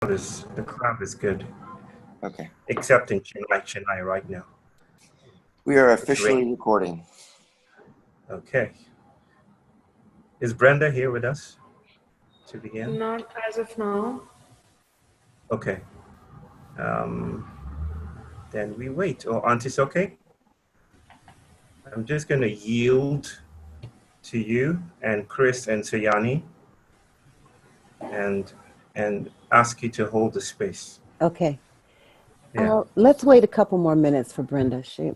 The crowd is good, Okay. except in Chennai right now. We are It's officially raining. recording. Okay. Is Brenda here with us to begin? Not as of now. Okay. Um, then we wait. Oh, Auntie's okay? I'm just going to yield to you and Chris and Sayani and ask you to hold the space. Okay. Yeah. Let's wait a couple more minutes for Brenda. She.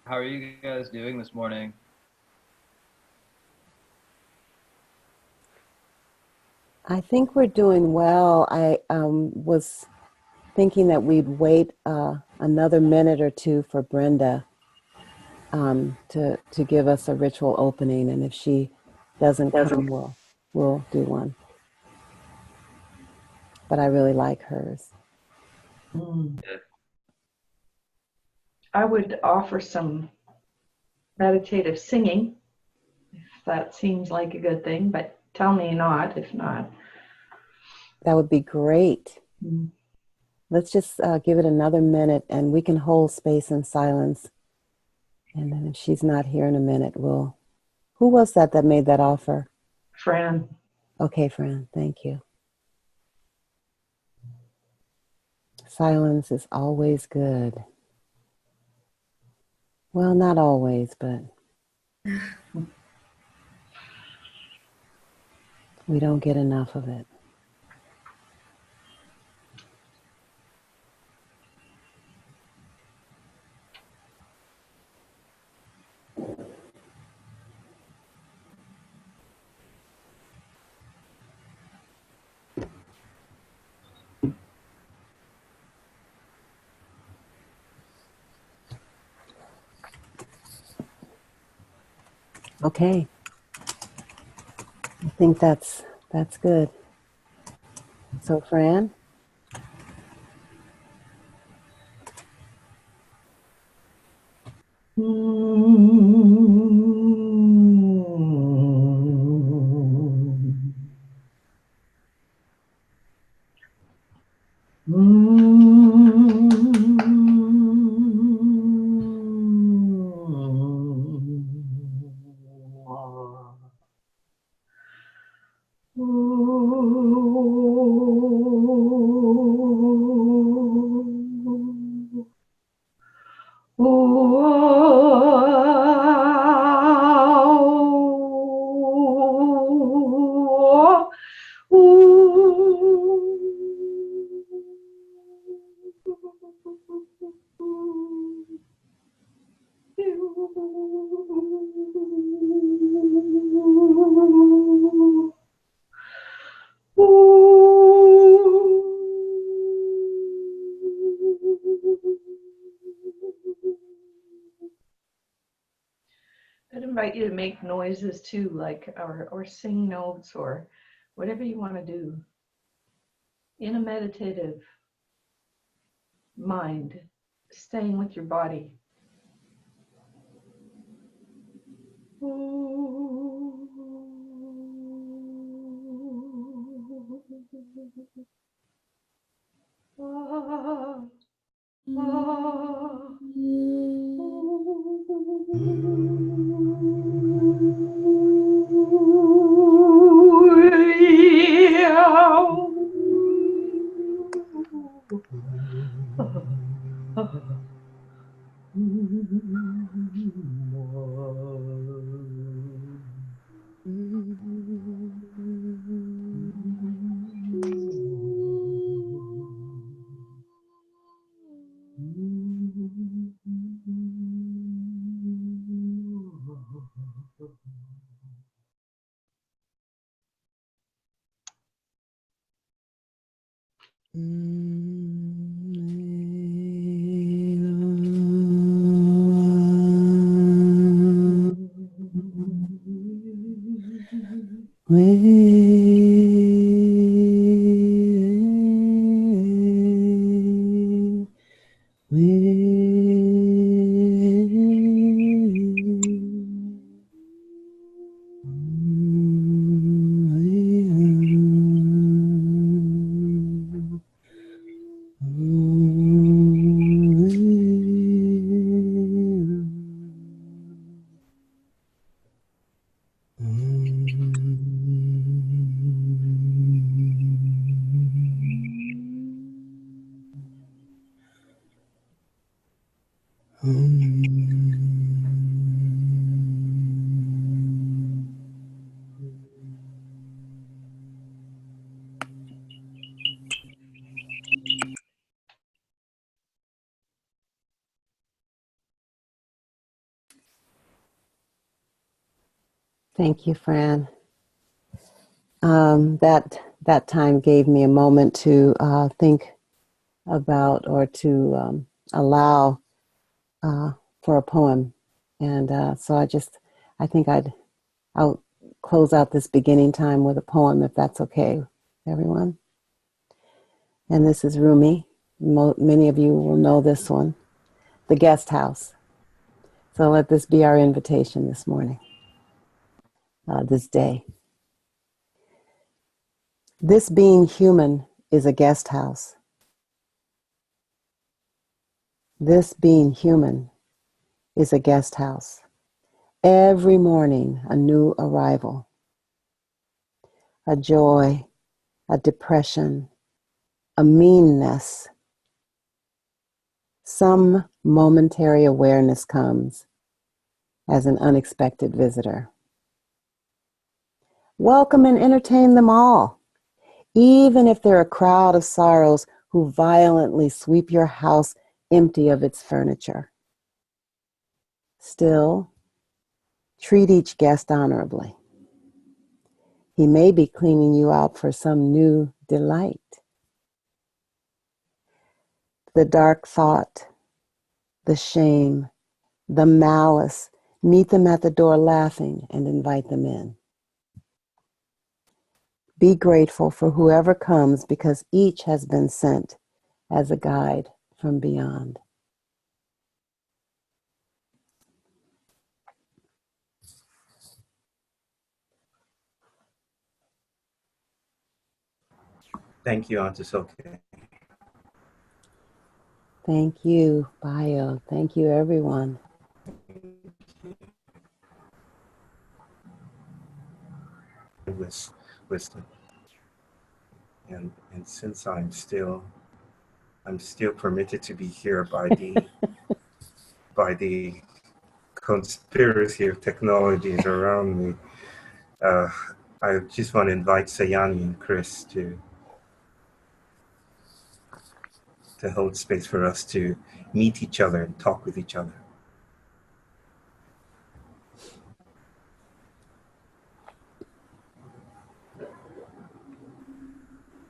How are you guys doing this morning? I think we're doing well. I was thinking that we'd wait another minute or two for Brenda to give us a ritual opening, and if she doesn't come, we'll do one. But I really like hers. I would offer some meditative singing, if that seems like a good thing, but tell me not, if not. That would be great. Let's just give it another minute, and we can hold space and silence. And then if she's not here in a minute, we'll... Who was that made that offer? Fran. Okay, Fran, thank you. Silence is always good. Well, not always, but we don't get enough of it. Okay. I think that's good. So, Fran? I'd invite you to make noises too, like or sing notes or whatever you want to do in a meditative mind, staying with your body. Thank you, Fran. That time gave me a moment to think about or to allow for a poem, and so I think I'll close out this beginning time with a poem, if that's okay, everyone. And this is Rumi. Many of you will know this one, The Guest House. So let this be our invitation this morning, this day. This being human is a guest house. This being human is a guest house. Every morning, a new arrival, a joy, a depression, a meanness. Some momentary awareness comes as an unexpected visitor. Welcome and entertain them all, even if they're a crowd of sorrows who violently sweep your house empty of its furniture. Still, treat each guest honorably. He may be cleaning you out for some new delight. The dark thought, the shame, the malice, meet them at the door laughing and invite them in. Be grateful for whoever comes because each has been sent as a guide from beyond. Thank you, Auntie Soke. Thank you, Bayo. Thank you, everyone. Wisdom. And since I'm still permitted to be here by the conspiracy of technologies around me, I just want to invite Sayani and Chris to hold space for us to meet each other and talk with each other.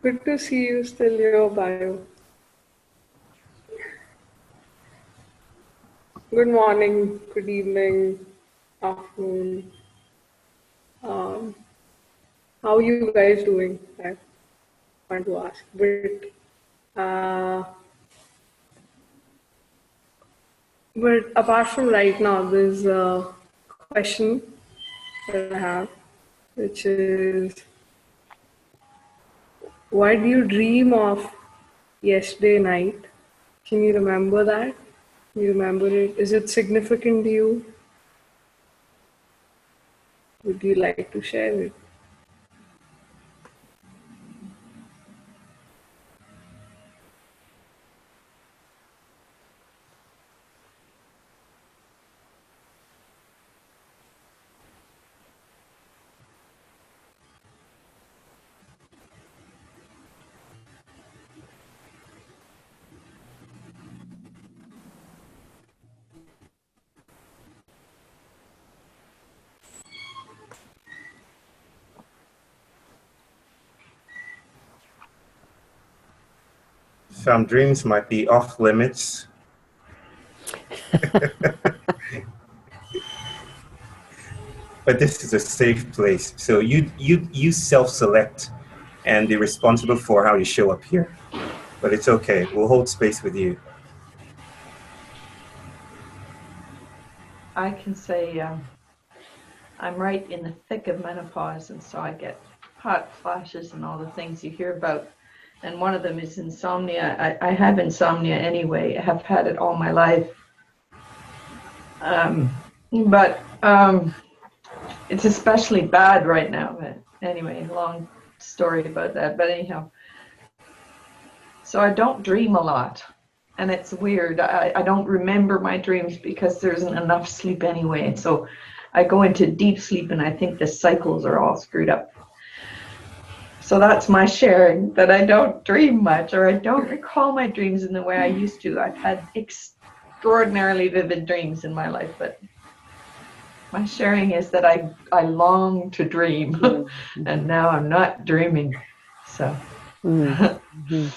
Good to see you still here, Bio. Good morning, good evening, afternoon. How are you guys doing? I want to ask. But apart from right now, there's a question that I have, which is, why do you dream of yesterday night Can you remember that? You remember it? Is it significant to you? Would you like to share it? Some dreams might be off limits. But this is a safe place. So you self-select and be responsible for how you show up here. But it's okay. We'll hold space with you. I can say I'm right in the thick of menopause, and so I get hot flashes and all the things you hear about. And one of them is insomnia. I have insomnia anyway. I have had it all my life. But it's especially bad right now. But anyway, long story about that. But anyhow, so I don't dream a lot. And it's weird. I don't remember my dreams because there isn't enough sleep anyway. And so I go into deep sleep and I think the cycles are all screwed up. So that's my sharing, that I don't dream much, or I don't recall my dreams in the way I used to. I've had extraordinarily vivid dreams in my life, but my sharing is that I long to dream, and now I'm not dreaming. So. Mm-hmm.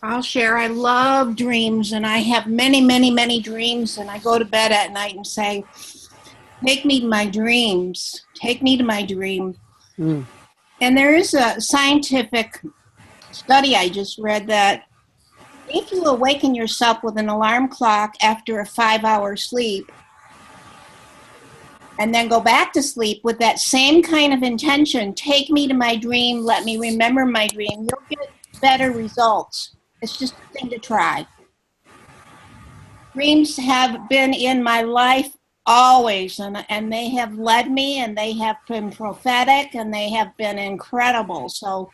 I'll share. I love dreams, and I have many, many, many dreams, and I go to bed at night and say, take me to my dreams. Take me to my dream. Mm. And there is a scientific study I just read that if you awaken yourself with an alarm clock after a 5-hour sleep, and then go back to sleep with that same kind of intention, take me to my dream, let me remember my dream, you'll get better results. It's just a thing to try. Dreams have been in my life always, and they have led me, and they have been prophetic, and they have been incredible. So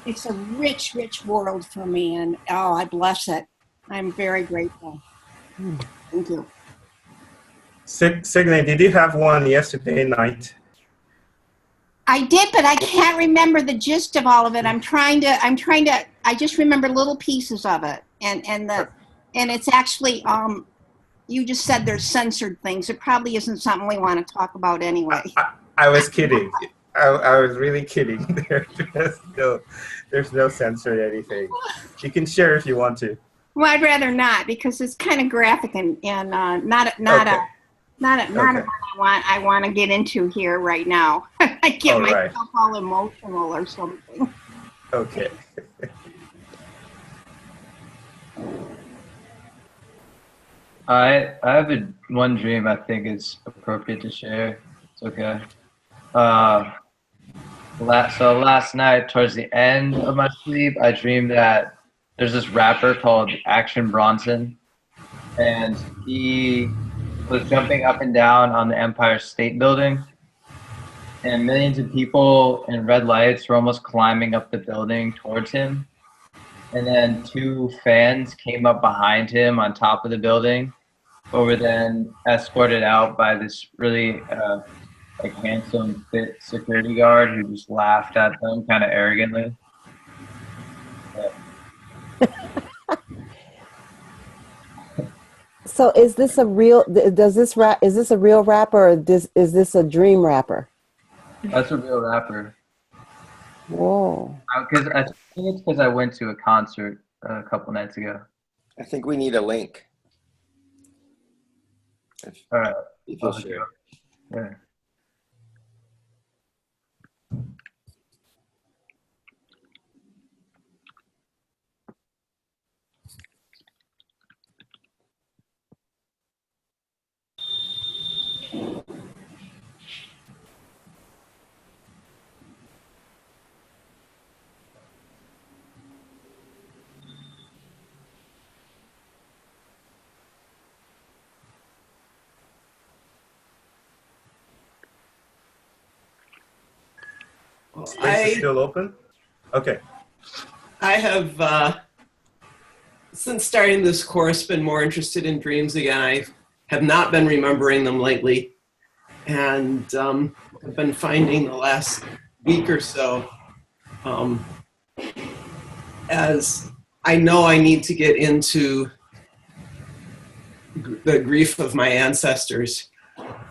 it's a rich, rich world for me, and oh, I bless it. I'm very grateful. Thank you. Signe, did you have one yesterday night? I did, but I can't remember the gist of all of it. I'm trying to, I just remember little pieces of it. And it's actually, you just said there's censored things. It probably isn't something we want to talk about anyway. I was kidding. I was really kidding. There's no censor or anything. You can share if you want to. Well, I'd rather not, because it's kind of graphic and not Okay. what I want to get into here right now. I get All myself right. all emotional or something. Okay. I have one dream I think is appropriate to share. It's okay. So last night, towards the end of my sleep, I dreamed that there's this rapper called Action Bronson, and he was jumping up and down on the Empire State Building, and millions of people in red lights were almost climbing up the building towards him. And then 2 fans came up behind him on top of the building, but were then escorted out by this really handsome, fit security guard who just laughed at them kind of arrogantly. So is this a real, is this a real rapper, or is this a dream rapper? That's a real rapper. Whoa. Because I think it's because I went to a concert a couple nights ago. I think we need a link. All right. If you'll share. Yeah. Space is still open? Okay. I have, since starting this course, been more interested in dreams again. I have not been remembering them lately. And I've been finding the last week or so, as I know I need to get into the grief of my ancestors.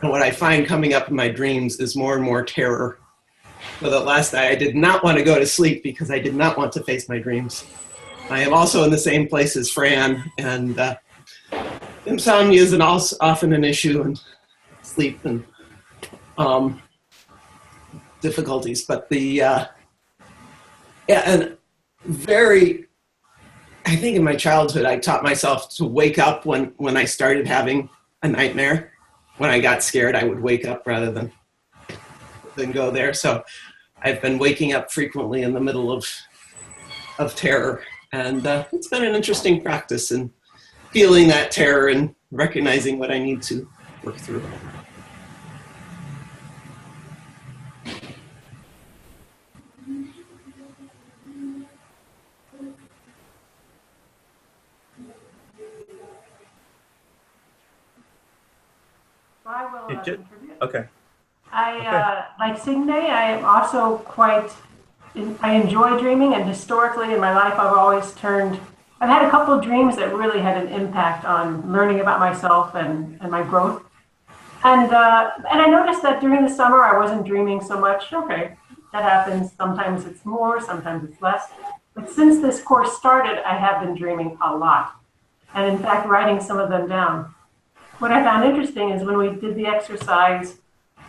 And what I find coming up in my dreams is more and more terror. So that last night I did not want to go to sleep because I did not want to face my dreams. I am also in the same place as Fran, and insomnia is often an issue, and sleep and difficulties. But I think in my childhood I taught myself to wake up when I started having a nightmare. When I got scared, I would wake up rather than go there. So I've been waking up frequently in the middle of terror. And it's been an interesting practice in feeling that terror and recognizing what I need to work through. I will contribute. Okay. Like Signe, I am also I enjoy dreaming, and historically in my life I've had a couple of dreams that really had an impact on learning about myself and my growth. And I noticed that during the summer I wasn't dreaming so much. Okay, that happens. Sometimes it's more, sometimes it's less. But since this course started, I have been dreaming a lot. And in fact, writing some of them down. What I found interesting is when we did the exercise,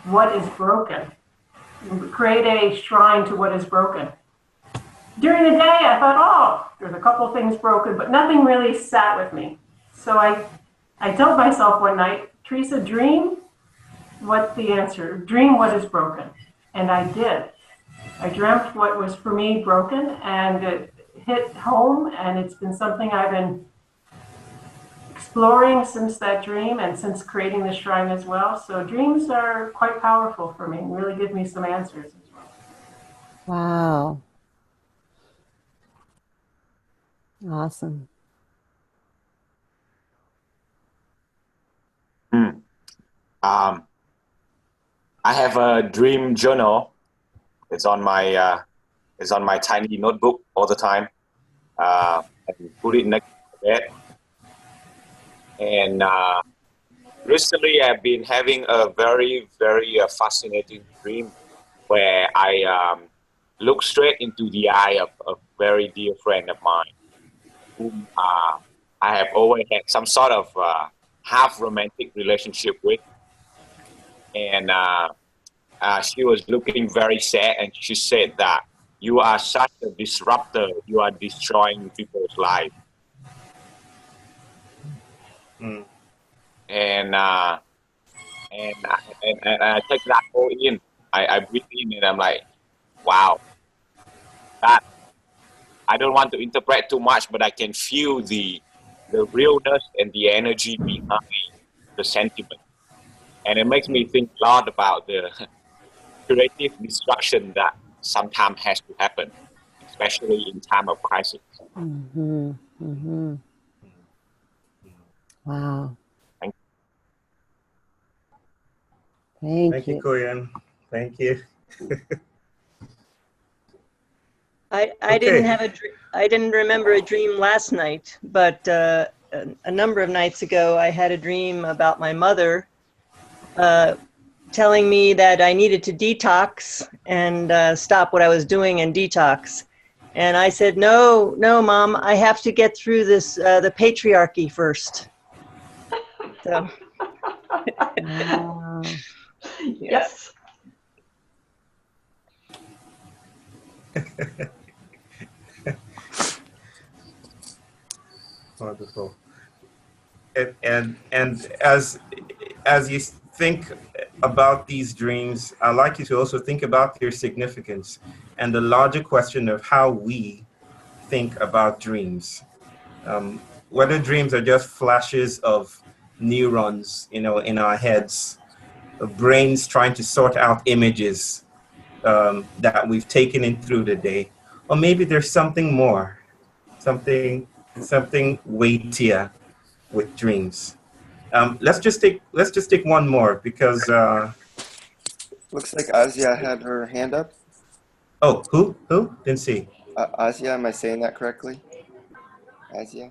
what is broken? Create a shrine to what is broken. During the day, I thought, oh, there's a couple things broken, but nothing really sat with me. So I told myself one night, Teresa, dream what the answer, dream what is broken. And I did. I dreamt what was for me broken, and it hit home, and it's been something I've been exploring since that dream and since creating the shrine as well. So dreams are quite powerful for me and really give me some answers as well. Wow. Awesome. I have a dream journal. It's on my tiny notebook all the time. I put it next to the bed. And recently I've been having a very, very fascinating dream where I look straight into the eye of a very dear friend of mine whom I have always had some sort of half romantic relationship with. And she was looking very sad, and she said that you are such a disruptor, you are destroying people's lives. Mm. And I take that all in. I breathe in, and I'm like, wow. That I don't want to interpret too much, but I can feel the realness and the energy behind the sentiment. And it makes me think a lot about the creative destruction that sometimes has to happen, especially in time of crisis. Mm-hmm. Mm-hmm. Wow. Thank you. Koyan. Thank you. I didn't remember a dream last night, but a number of nights ago I had a dream about my mother telling me that I needed to detox and stop what I was doing and detox. And I said, no, Mom, I have to get through this, the patriarchy first. So. Wow. Yes. Wonderful. And as you think about these dreams, I'd like you to also think about their significance and the larger question of how we think about dreams. Whether dreams are just flashes of neurons, in our heads, brains trying to sort out images, that we've taken in through the day, or maybe there's something more, something weightier with dreams. Let's just take one more because Looks like Asia had her hand up. oh, who didn't see. Asia, am I saying that correctly? Asia.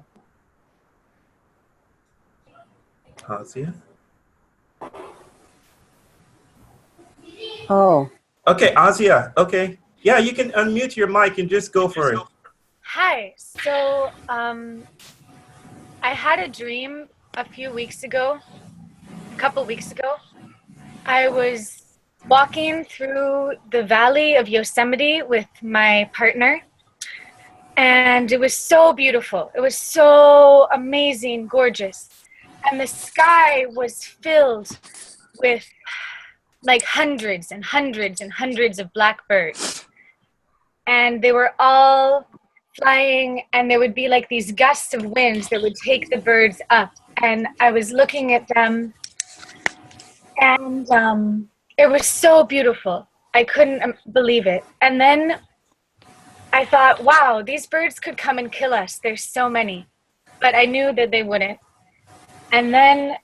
Asia. Oh, Okay, Asia. Okay, yeah, you can unmute your mic and just go for it. Hi. So, I had a dream a couple weeks ago. I was walking through the valley of Yosemite with my partner, and it was so beautiful. It was so amazing, gorgeous. And the sky was filled with like hundreds and hundreds and hundreds of blackbirds. And they were all flying, and there would be like these gusts of winds that would take the birds up. And I was looking at them, and it was so beautiful. I couldn't believe it. And then I thought, wow, these birds could come and kill us. There's so many. But I knew that they wouldn't. And then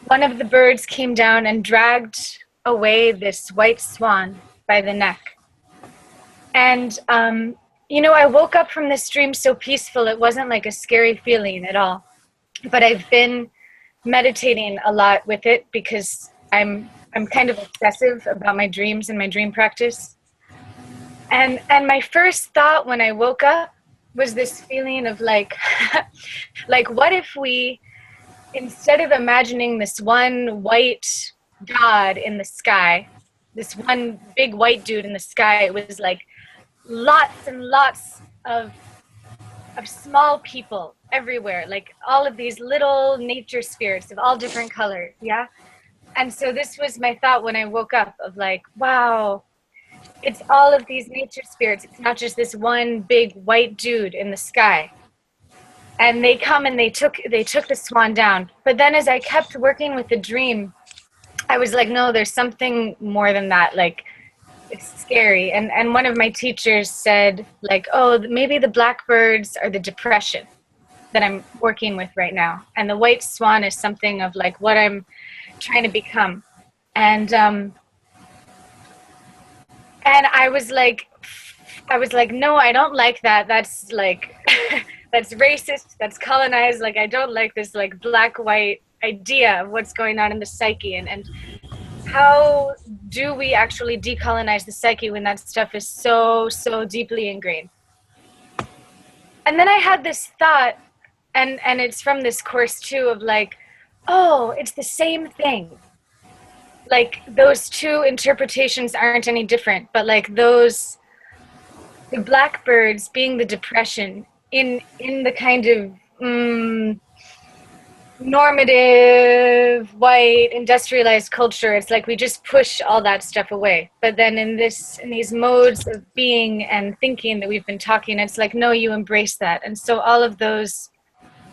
one of the birds came down and dragged away this white swan by the neck. And, you know, I woke up from this dream so peaceful. It wasn't like a scary feeling at all. But I've been meditating a lot with it because I'm kind of obsessive about my dreams and my dream practice. And my first thought when I woke up was this feeling of like, like what if we, instead of imagining this one white God in the sky, this one big white dude in the sky, it was like lots and lots of small people everywhere, like all of these little nature spirits of all different colors, yeah? And so this was my thought when I woke up of like, wow, it's all of these nature spirits. It's not just this one big white dude in the sky. And they come and they took the swan down. But then as I kept working with the dream, I was like, no, there's something more than that. Like, it's scary. And one of my teachers said, like, oh, maybe the blackbirds are the depression that I'm working with right now. And the white swan is something of like what I'm trying to become. And I was like, no, I don't like that. That's like, that's racist. That's colonized. Like, I don't like this like black-white idea of what's going on in the psyche. And how do we actually decolonize the psyche when that stuff is so, so deeply ingrained? And then I had this thought, and it's from this course too, of like, oh, it's the same thing. Like those two interpretations aren't any different, but like the blackbirds being the depression in the kind of normative white industrialized culture, it's like we just push all that stuff away. But then in these modes of being and thinking that we've been talking, it's like, no, you embrace that. And so all of those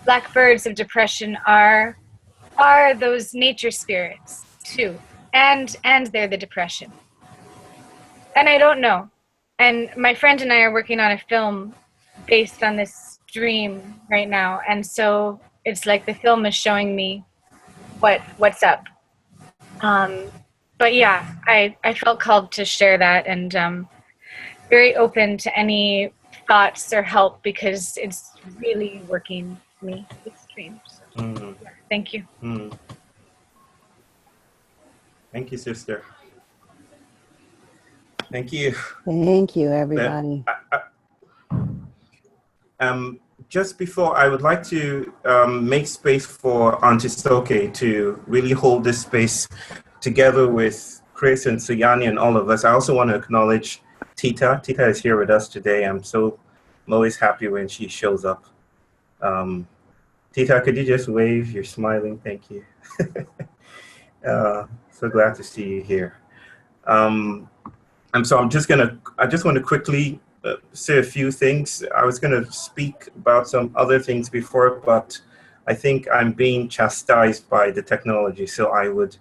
blackbirds of depression are those nature spirits too. And they're the depression. And I don't know. And my friend and I are working on a film based on this dream right now. And so it's like the film is showing me what's up. But yeah, I felt called to share that, and very open to any thoughts or help because it's really working me, this dream. So, yeah, thank you. Thank you, sister. Thank you. thank you, everybody. Just before, I would like to make space for Auntie Soke to really hold this space together with Chris and Suyani and all of us. I also want to acknowledge Tita. Tita is here with us today. I'm always happy when she shows up. Tita, could you just wave? You're smiling. Thank you. So glad to see you here. I just want to quickly say a few things. I was going to speak about some other things before, but I think I'm being chastised by the technology, so I would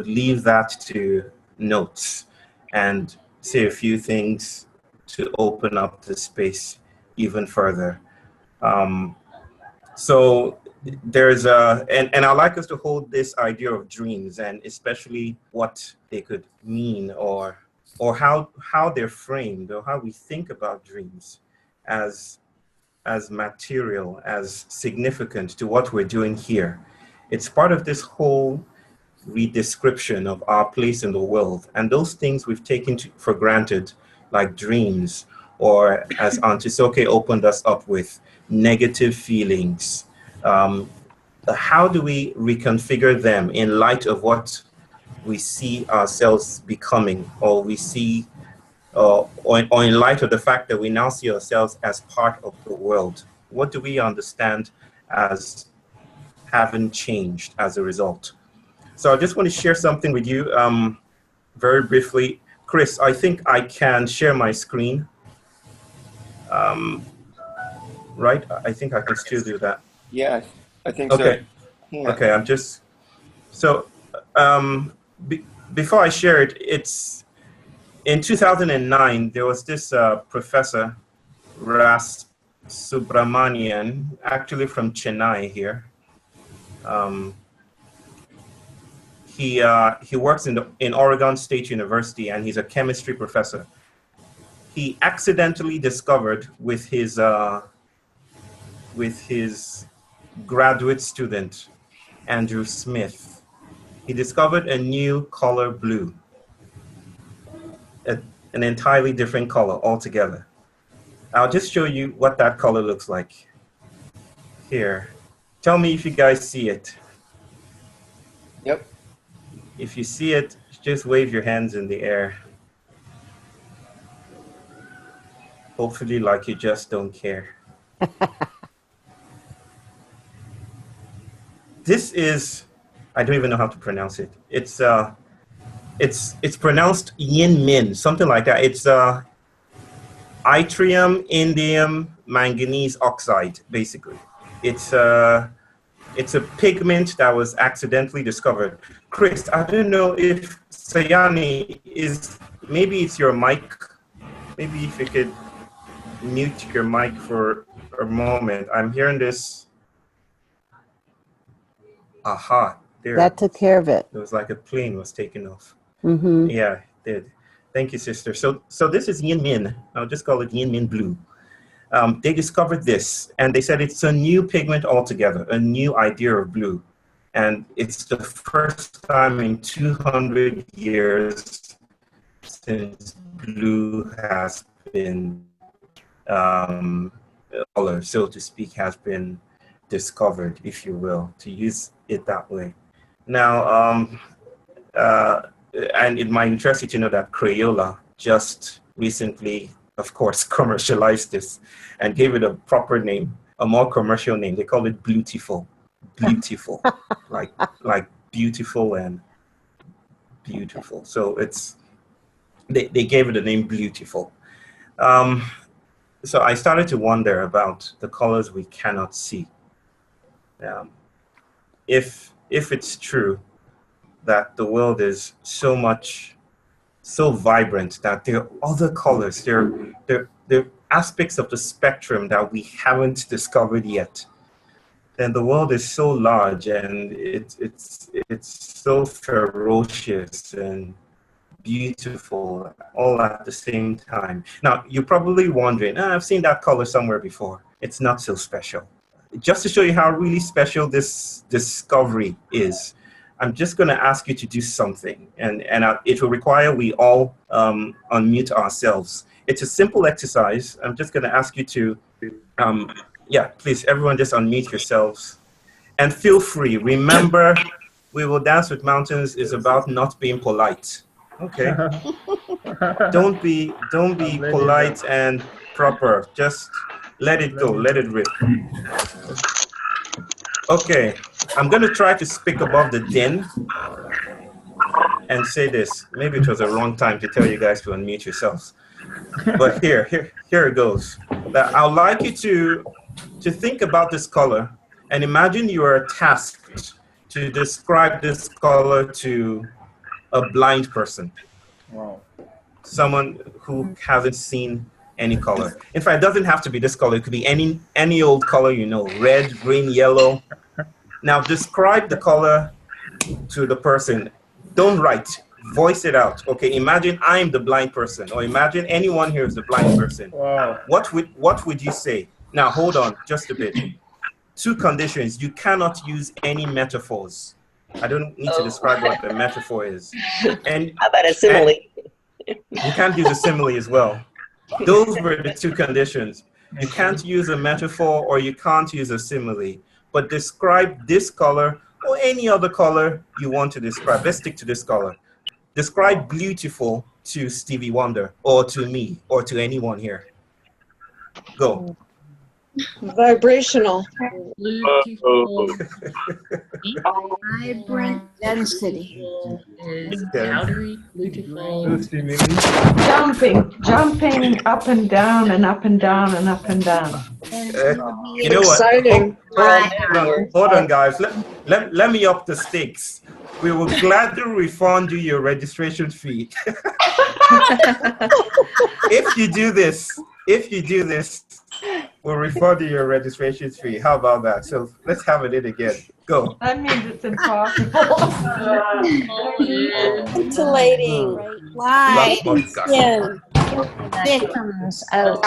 leave that to notes. And say a few things to open up the space even further. So there's and I'd like us to hold this idea of dreams, and especially what they could mean, or how they're framed, or how we think about dreams as material, as significant to what we're doing here. It's part of this whole redescription of our place in the world, and those things we've taken for granted, like dreams, or as Auntie Soke opened us up with, negative feelings. How do we reconfigure them in light of what we see ourselves becoming, or we see, or in light of the fact that we now see ourselves as part of the world? What do we understand as having changed as a result? So I just want to share something with you very briefly. Chris, I think I can share my screen. Right? I think I can still do that. Yeah, I think okay. So. Yeah. Okay, I'm just, so before I share it, it's, in 2009, there was this professor, Ras Subramanian, actually from Chennai here. He works in Oregon State University, and he's a chemistry professor. He accidentally discovered with his graduate student, Andrew Smith, he discovered a new color blue, an entirely different color altogether. I'll just show you what that color looks like here. Tell me if you guys see it. Yep. If you see it, just wave your hands in the air. Hopefully like you just don't care. This is, I don't even know how to pronounce it. It's pronounced yin min, something like that. It's yttrium, indium, manganese oxide, basically. It's a pigment that was accidentally discovered. Chris, I don't know if Sayani is, maybe it's your mic. Maybe if you could mute your mic for a moment. I'm hearing this. Aha, there. That took care of it. It was like a plane was taking off. Mm-hmm. Yeah, it did. Thank you, sister. So this is yin min. I'll just call it yin min blue. They discovered this, and they said it's a new pigment altogether, a new idea of blue. And it's the first time in 200 years since blue has been, color, so to speak, has been discovered, if you will, to use it that way. Now, and it might interest you to know that Crayola just recently, of course, commercialized this and gave it a proper name, a more commercial name. They call it Beautiful. Beautiful, like beautiful and beautiful. So it's, they gave it the name Beautiful. So I started to wonder about the colors we cannot see. If it's true that the world is so vibrant that there are other colors, there are aspects of the spectrum that we haven't discovered yet, then the world is so large, and it's so ferocious and beautiful all at the same time. Now, you're probably wondering, I've seen that color somewhere before. It's not so special. Just to show you how really special this discovery is, I'm just going to ask you to do something, and it will require we all unmute ourselves. It's a simple exercise. I'm just going to ask you to, yeah, please, everyone just unmute yourselves. And feel free. Remember, We Will Dance with Mountains is about not being polite. Okay? Don't be polite and proper. Just let it go. Let it rip. Okay. I'm going to try to speak above the din and say this. Maybe it was a wrong time to tell you guys to unmute yourselves. But here it goes. I would like you to think about this color and imagine you are tasked to describe this color to a blind person. Wow. someone who hasn't seen any color. In fact, it doesn't have to be this color. It could be any old color, you know, red, green, yellow. Now describe the color to the person. Don't write, voice it out. Okay, imagine I'm the blind person, or imagine anyone here is the blind person. Wow. What would you say? Now hold on just a bit. 2 conditions. You cannot use any metaphors. I don't need to describe what the metaphor is. And how about a simile? You can't use a simile as well. Those were the 2 conditions. You can't use a metaphor or you can't use a simile. But describe this color or any other color you want to describe. Let's stick to this color. Describe beautiful to Stevie Wonder or to me or to anyone here. Go. Vibrational. Vibrant density. Is powdery, beautiful. Jumping up and down and up and down and up and down. You know what? Exciting. Hold on, guys. Let me up the stakes. We will gladly refund you your registration fee. If you do this, we'll refund you your registration fee. How about that? So let's have it in again. Go. That means it's impossible. Scintillating. Light Skin. Victims of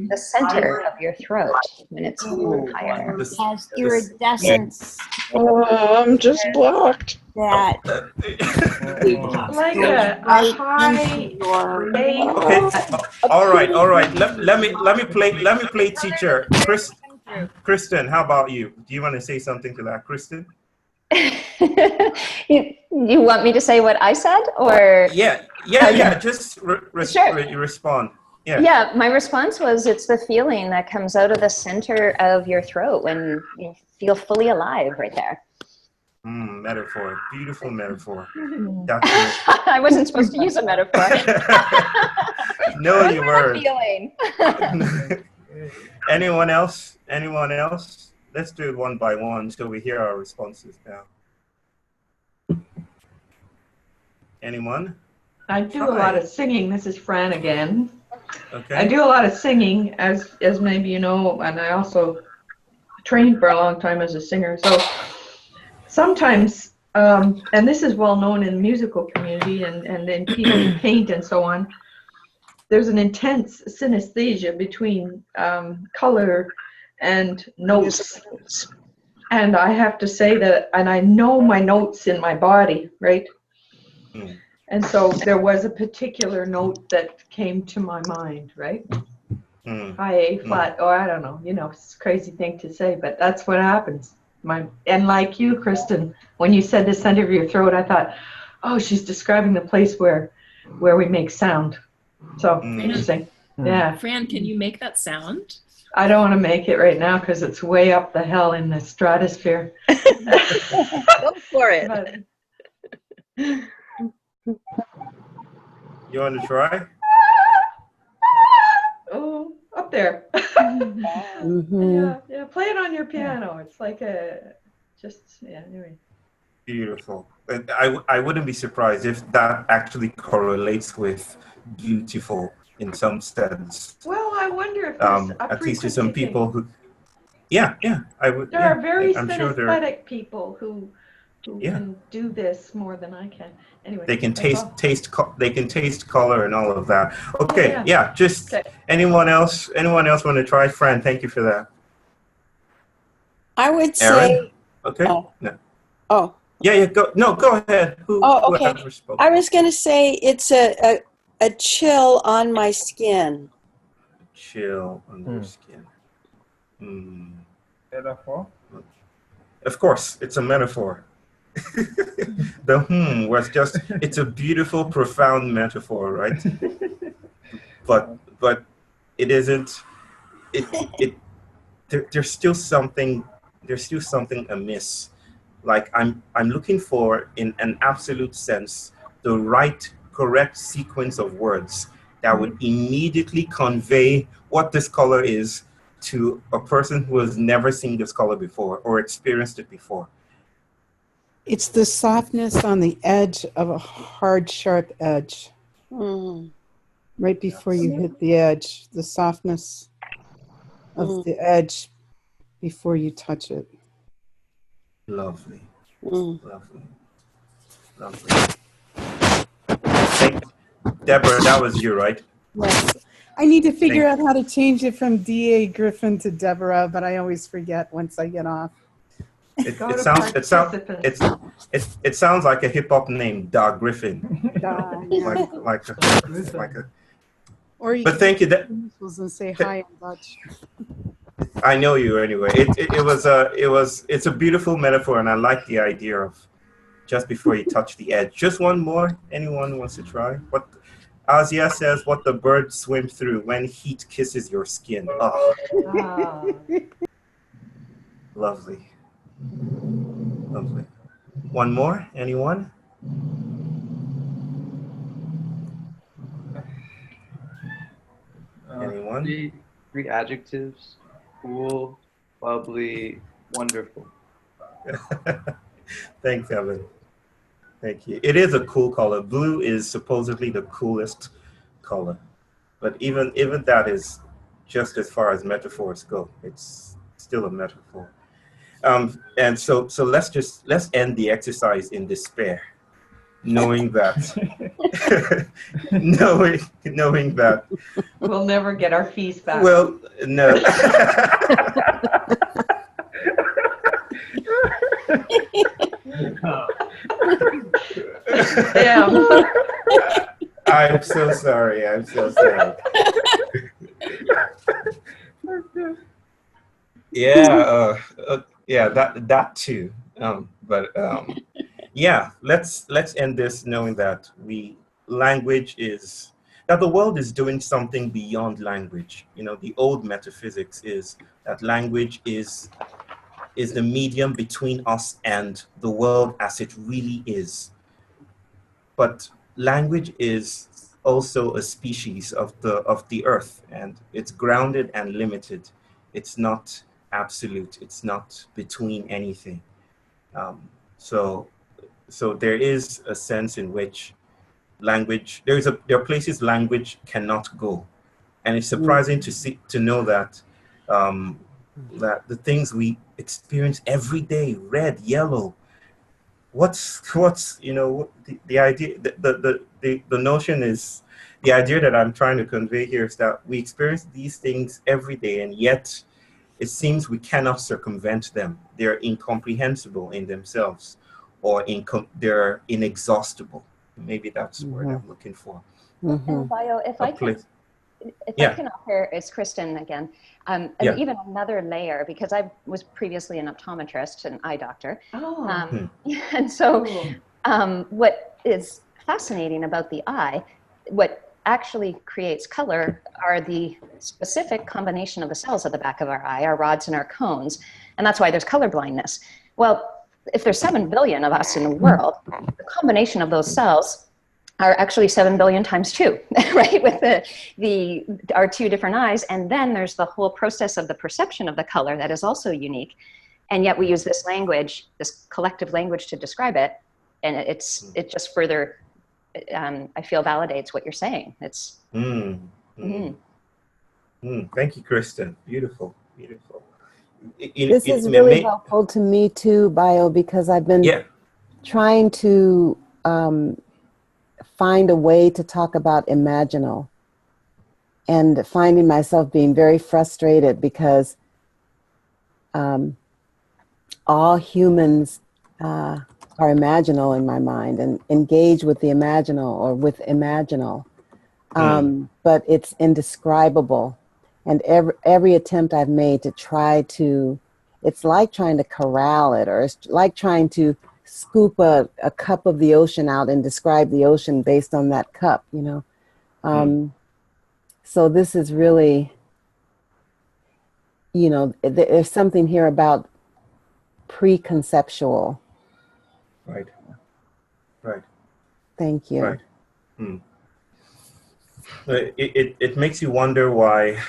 the center of your throat when it's higher. has iridescence Oh, I'm just blocked. that Like a high Okay. All right. Let me play teacher. Kristen, how about you? Do you want to say something to that, Kristen? You want me to say what I said, or? Yeah. Just respond. Yeah. Yeah, my response was, it's the feeling that comes out of the center of your throat when you feel fully alive right there. Metaphor. Beautiful metaphor. I wasn't supposed to use a metaphor. No, you were. Feeling. Anyone else? Let's do it one by one so we hear our responses now. Anyone? I do a lot of singing. This is Fran again. Okay. I do a lot of singing, as maybe you know, and I also trained for a long time as a singer. So sometimes, and this is well known in the musical community and in people who paint and so on, there's an intense synesthesia between color and notes. And I have to say that, and I know my notes in my body, right? And so there was a particular note that came to my mind, right? High A flat, or I don't know, it's a crazy thing to say, but that's what happens. And like you, Kristen, when you said the center of your throat, I thought, oh, she's describing the place where we make sound. So interesting. Yeah. Fran, can you make that sound? I don't want to make it right now because it's way up the hell in the stratosphere. Go for it. But, You want to try? oh, up there. Yeah, play it on your piano. It's like anyway. Beautiful. I wouldn't be surprised if that actually correlates with beautiful in some sense. Well, I wonder if there's a at least to some frequency people thing. I would. There are very I'm sure synesthetic people who can do this more than I can. Anyway, they can that's all. they can taste color and all of that. Okay, just anyone else want to try? Fran, thank you for that. I would Aaron? say. Okay. No. Oh. Yeah, go ahead. Who okay. hasn't spoken? I was going to say it's a chill on my skin. Chill on your skin. Metaphor? Of course, it's a metaphor. The was just, it's a beautiful, profound metaphor, right? but it isn't, there's still something amiss. Like I'm looking for, in an absolute sense, the right, correct sequence of words that would immediately convey what this color is to a person who has never seen this color before or experienced it before. It's the softness on the edge of a hard, sharp edge. Right before you hit the edge, the softness of the edge before you touch it. Lovely. Lovely. Lovely. Thank Deborah, that was you, right? Yes. I need to figure out how to change it from D.A. Griffin to Deborah, but I always forget once I get off. It sounds like a hip hop name, Da Griffin. like a. Or you but thank you. And say hi in Dutch. I know you anyway. It's a beautiful metaphor, and I like the idea of just before you touch the edge. Just one more. Anyone wants to try? What Azia says, what the birds swim through when heat kisses your skin. Oh. Lovely. Lovely. One more? Anyone? Anyone? Three adjectives: cool, bubbly, wonderful. Thanks, Evan. Thank you. It is a cool color. Blue is supposedly the coolest color, but even that is just as far as metaphors go. It's still a metaphor. And so let's end the exercise in despair, knowing that knowing that we'll never get our fees back. Well, no. Damn. I'm so sorry. I'm so sorry. Yeah, yeah, that too. Yeah, let's end this knowing that that the world is doing something beyond language. You know, the old metaphysics is that language is the medium between us and the world as it really is. But language is also a species of the earth, and it's grounded and limited. It's not absolute. It's not between anything. So there is a sense in which language, there are places language cannot go, and it's surprising to know that that the things we experience every day, red, yellow, what's you know, the idea, the notion is, the idea that I'm trying to convey here is that we experience these things every day, and yet it seems we cannot circumvent them. They're incomprehensible in themselves, or they're inexhaustible. Maybe that's the word I'm looking for. And Bio, if I can offer, it's Kristen again, and even another layer, because I was previously an optometrist, an eye doctor. And so what is fascinating about the eye, what actually creates color are the specific combination of the cells at the back of our eye, our rods and our cones, and that's why there's color blindness. Well, if there's 7 billion of us in the world, the combination of those cells are actually 7 billion times 2, right? With our 2 different eyes. And then there's the whole process of the perception of the color that is also unique. And yet we use this language, this collective language, to describe it. And it just further, I feel, validates what you're saying. It's. Thank you, Kristen. Beautiful, beautiful. This is really helpful to me too, Bio, because I've been trying to find a way to talk about imaginal, and finding myself being very frustrated because all humans are imaginal in my mind and engage with the imaginal or with imaginal, but it's indescribable. And every attempt I've made to try to, it's like trying to corral it, or it's like trying to scoop a cup of the ocean out and describe the ocean based on that cup, you know. So this is really, you know, there's something here about preconceptual. Right. Right. Thank you. Right. It makes you wonder why,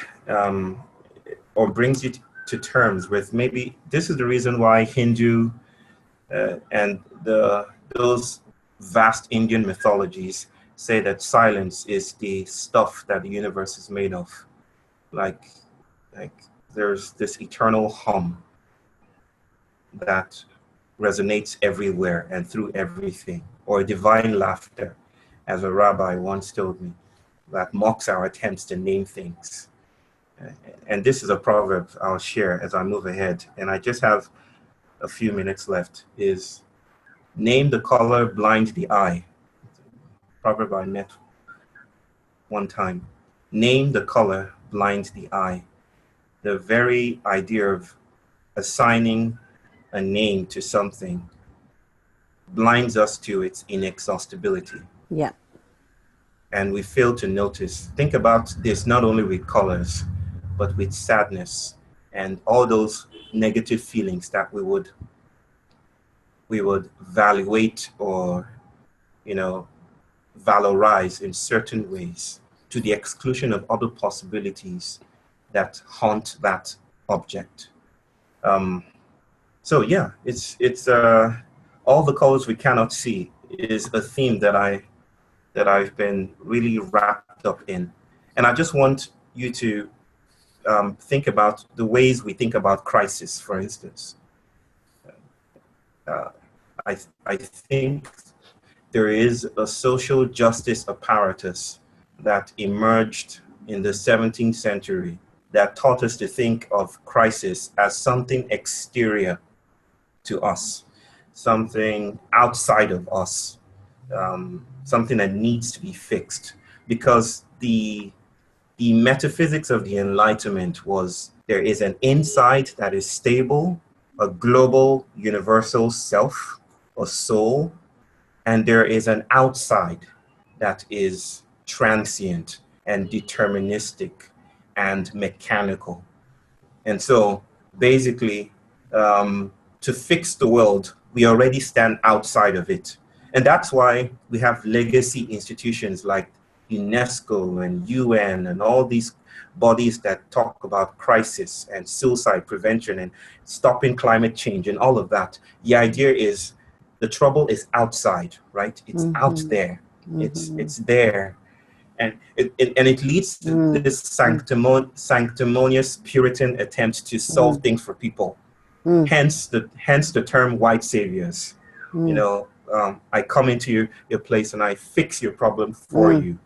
or brings you to terms with, maybe this is the reason why Hindu And those vast Indian mythologies say that silence is the stuff that the universe is made of. Like there's this eternal hum that resonates everywhere and through everything, or divine laughter, as a rabbi once told me, that mocks our attempts to name things. And this is a proverb I'll share as I move ahead, and I just have a few minutes left, is name the color, blind the eye. Proverb I met one time. Name the color, blind the eye. The very idea of assigning a name to something blinds us to its inexhaustibility. Yeah. And we fail to notice. Think about this not only with colors, but with sadness and all those negative feelings that we would evaluate or, valorize in certain ways to the exclusion of other possibilities that haunt that object. So yeah, it's all the colors we cannot see is a theme that I've been really wrapped up in. And I just want you to think about the ways we think about crisis, for instance. I think there is a social justice apparatus that emerged in the 17th century that taught us to think of crisis as something exterior to us, something outside of us, something that needs to be fixed. Because the metaphysics of the Enlightenment was there is an inside that is stable, a global universal self or soul, and there is an outside that is transient and deterministic and mechanical. And so basically, to fix the world, we already stand outside of it. And that's why we have legacy institutions like UNESCO and UN and all these bodies that talk about crisis and suicide prevention and stopping climate change and all of that. The idea is the trouble is outside, right? It's out there. It's there. And it leads to this sanctimonious Puritan attempt to solve things for people. Hence the term white saviors. I come into your place and I fix your problem for you.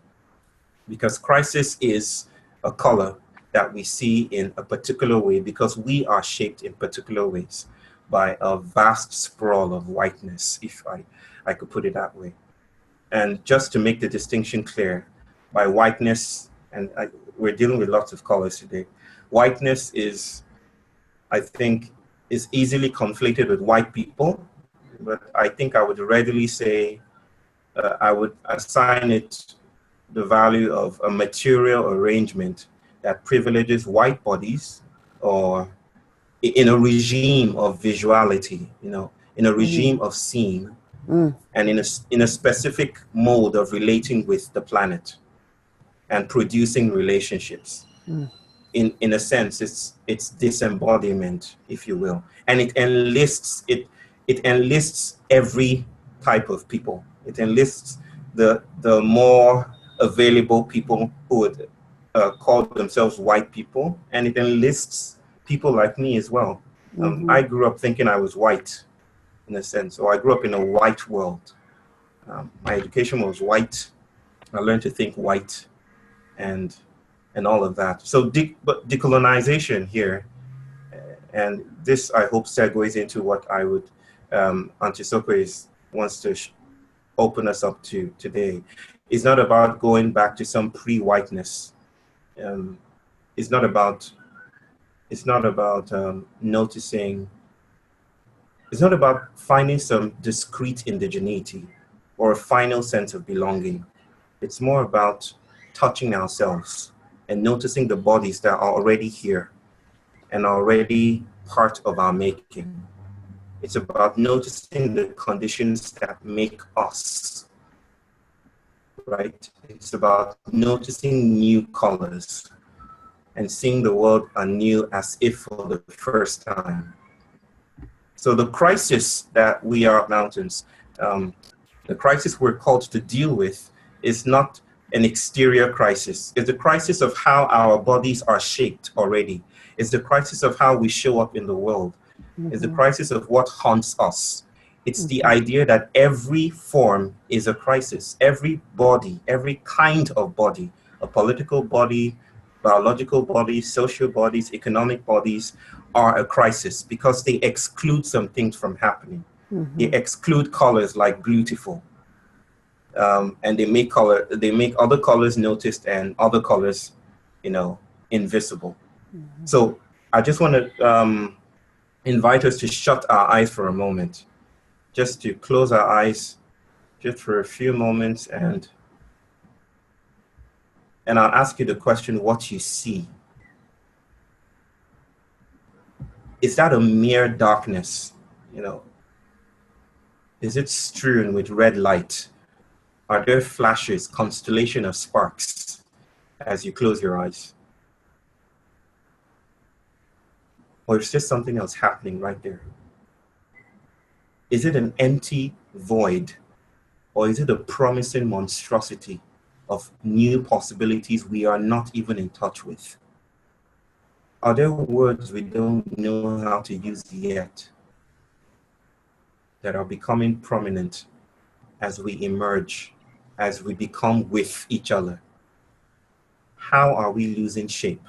Because crisis is a color that we see in a particular way because we are shaped in particular ways by a vast sprawl of whiteness, if I could put it that way. And just to make the distinction clear, by whiteness, and we're dealing with lots of colors today, whiteness is, I think, is easily conflated with white people, but I think I would readily say, I would assign it the value of a material arrangement that privileges white bodies, or in a regime of visuality, in a regime of seeing, and in a specific mode of relating with the planet and producing relationships. In a sense, it's disembodiment, if you will, and it enlists every type of people. It enlists the more available people who would call themselves white people, and it enlists people like me as well. I grew up thinking I was white, in a sense, so I grew up in a white world. My education was white. I learned to think white, and all of that. So but decolonization here, and this I hope segues into what I would, Auntie Sokwe wants to open us up to today. It's not about going back to some pre-whiteness. It's not about noticing. It's not about finding some discrete indigeneity or a final sense of belonging. It's more about touching ourselves and noticing the bodies that are already here and already part of our making. It's about noticing the conditions that make us, right? It's about noticing new colors and seeing the world anew as if for the first time. So the crisis that we are mountains, the crisis we're called to deal with is not an exterior crisis. It's the crisis of how our bodies are shaped already. It's the crisis of how we show up in the world. It's the crisis of what haunts us. It's the idea that every form is a crisis. Every body, every kind of body, a political body, biological bodies, social bodies, economic bodies are a crisis because they exclude some things from happening. They exclude colors like beautiful. And they make other colors noticed and other colors, invisible. So I just want to invite us to shut our eyes for a moment, just to close our eyes just for a few moments, and I'll ask you the question, what you see. Is that a mere darkness? Is it strewn with red light? Are there flashes, constellation of sparks as you close your eyes? Or is there something else happening right there? Is it an empty void? Or is it a promising monstrosity of new possibilities we are not even in touch with? Are there words we don't know how to use yet that are becoming prominent as we emerge, as we become with each other? How are we losing shape?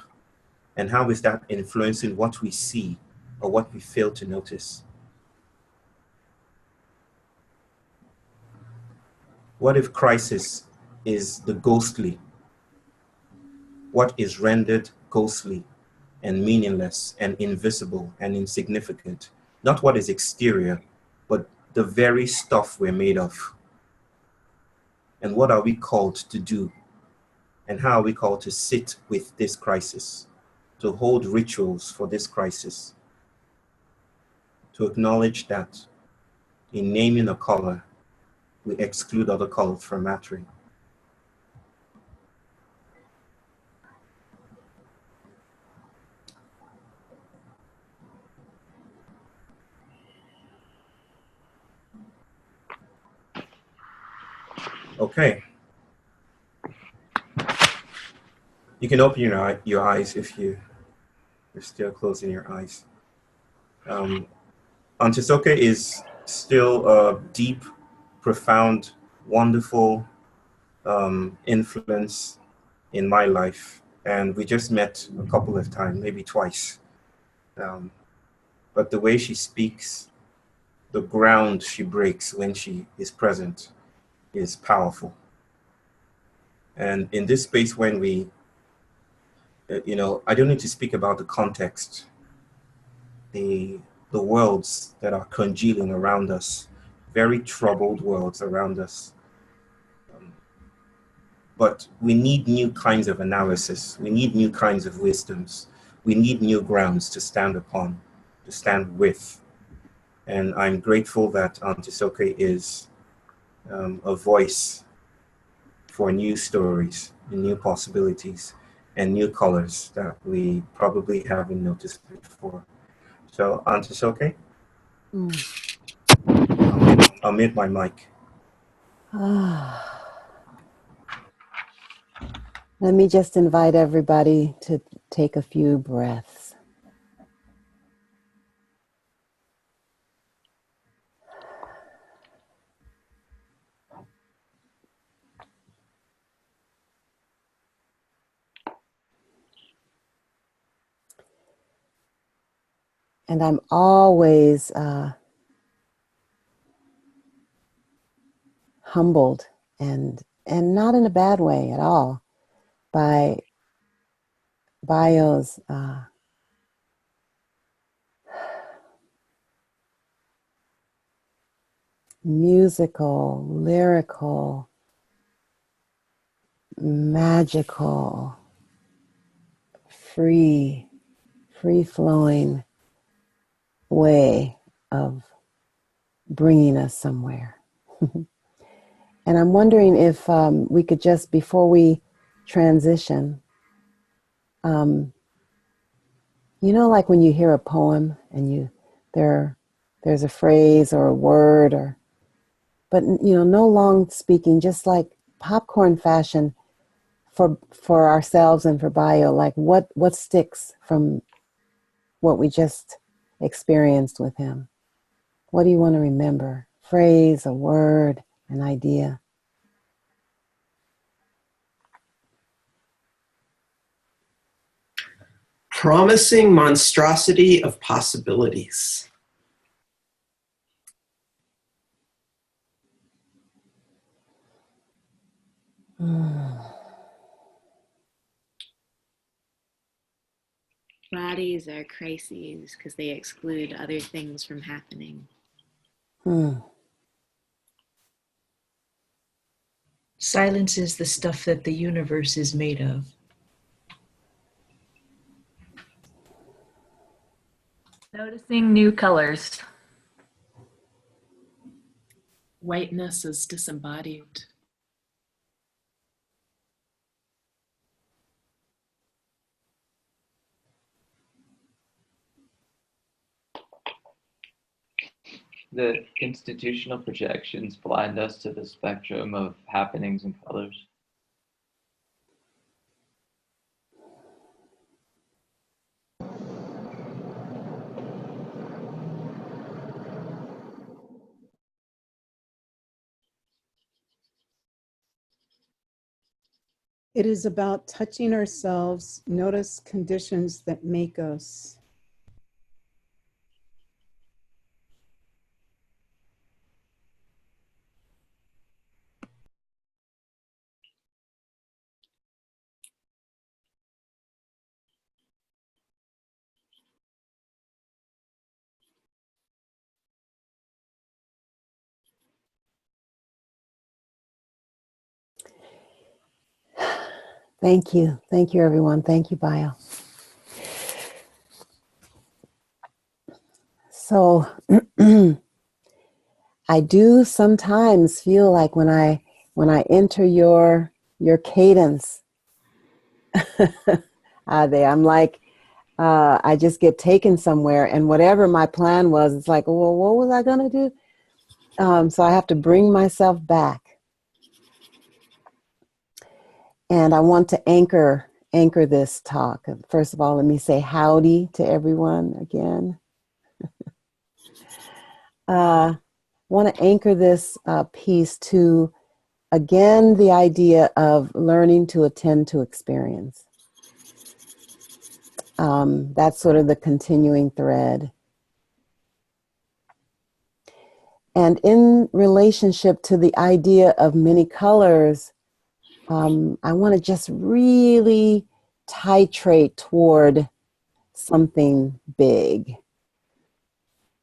And how is that influencing what we see or what we fail to notice? What if crisis is the ghostly? What is rendered ghostly and meaningless and invisible and insignificant? Not what is exterior, but the very stuff we're made of. And what are we called to do? And how are we called to sit with this crisis, to hold rituals for this crisis, to acknowledge that in naming a color, we exclude other colors from mattering. Okay. You can open your eyes if you're still closing your eyes. Auntie Soke is still a deep, profound, wonderful influence in my life. And we just met a couple of times, maybe twice. But the way she speaks, the ground she breaks when she is present is powerful. And in this space, when we, I don't need to speak about the context, the worlds that are congealing around us, very troubled worlds around us. But we need new kinds of analysis. We need new kinds of wisdoms. We need new grounds to stand upon, to stand with. And I'm grateful that Auntie Soke is a voice for new stories, and new possibilities, and new colors that we probably haven't noticed before. So, Auntie Soke, I'll mute my mic. Let me just invite everybody to take a few breaths. And I'm always humbled and not in a bad way at all by Bayo's musical, lyrical, magical, free-flowing way of bringing us somewhere. And I'm wondering if we could just, before we transition, like when you hear a poem and there there's a phrase or a word, but no long speaking, just like popcorn fashion for ourselves and for Bio, like what sticks from what we just experienced with him. What do you want to remember? Phrase, a word, an idea. Promising monstrosity of possibilities. Bodies are crises because they exclude other things from happening. Silence is the stuff that the universe is made of. Noticing new colors. Whiteness is disembodied. The institutional projections blind us to the spectrum of happenings and colors. It is about touching ourselves, notice conditions that make us. Thank you. Thank you, everyone. Thank you, Bio. So I do sometimes feel like when I enter your cadence, I'm like, I just get taken somewhere, and whatever my plan was, it's like, well, what was I gonna do? So I have to bring myself back. And I want to anchor this talk. First of all, let me say howdy to everyone again. Want to anchor this piece to, again, the idea of learning to attend to experience. That's sort of the continuing thread. And in relationship to the idea of many colors, I want to just really titrate toward something big.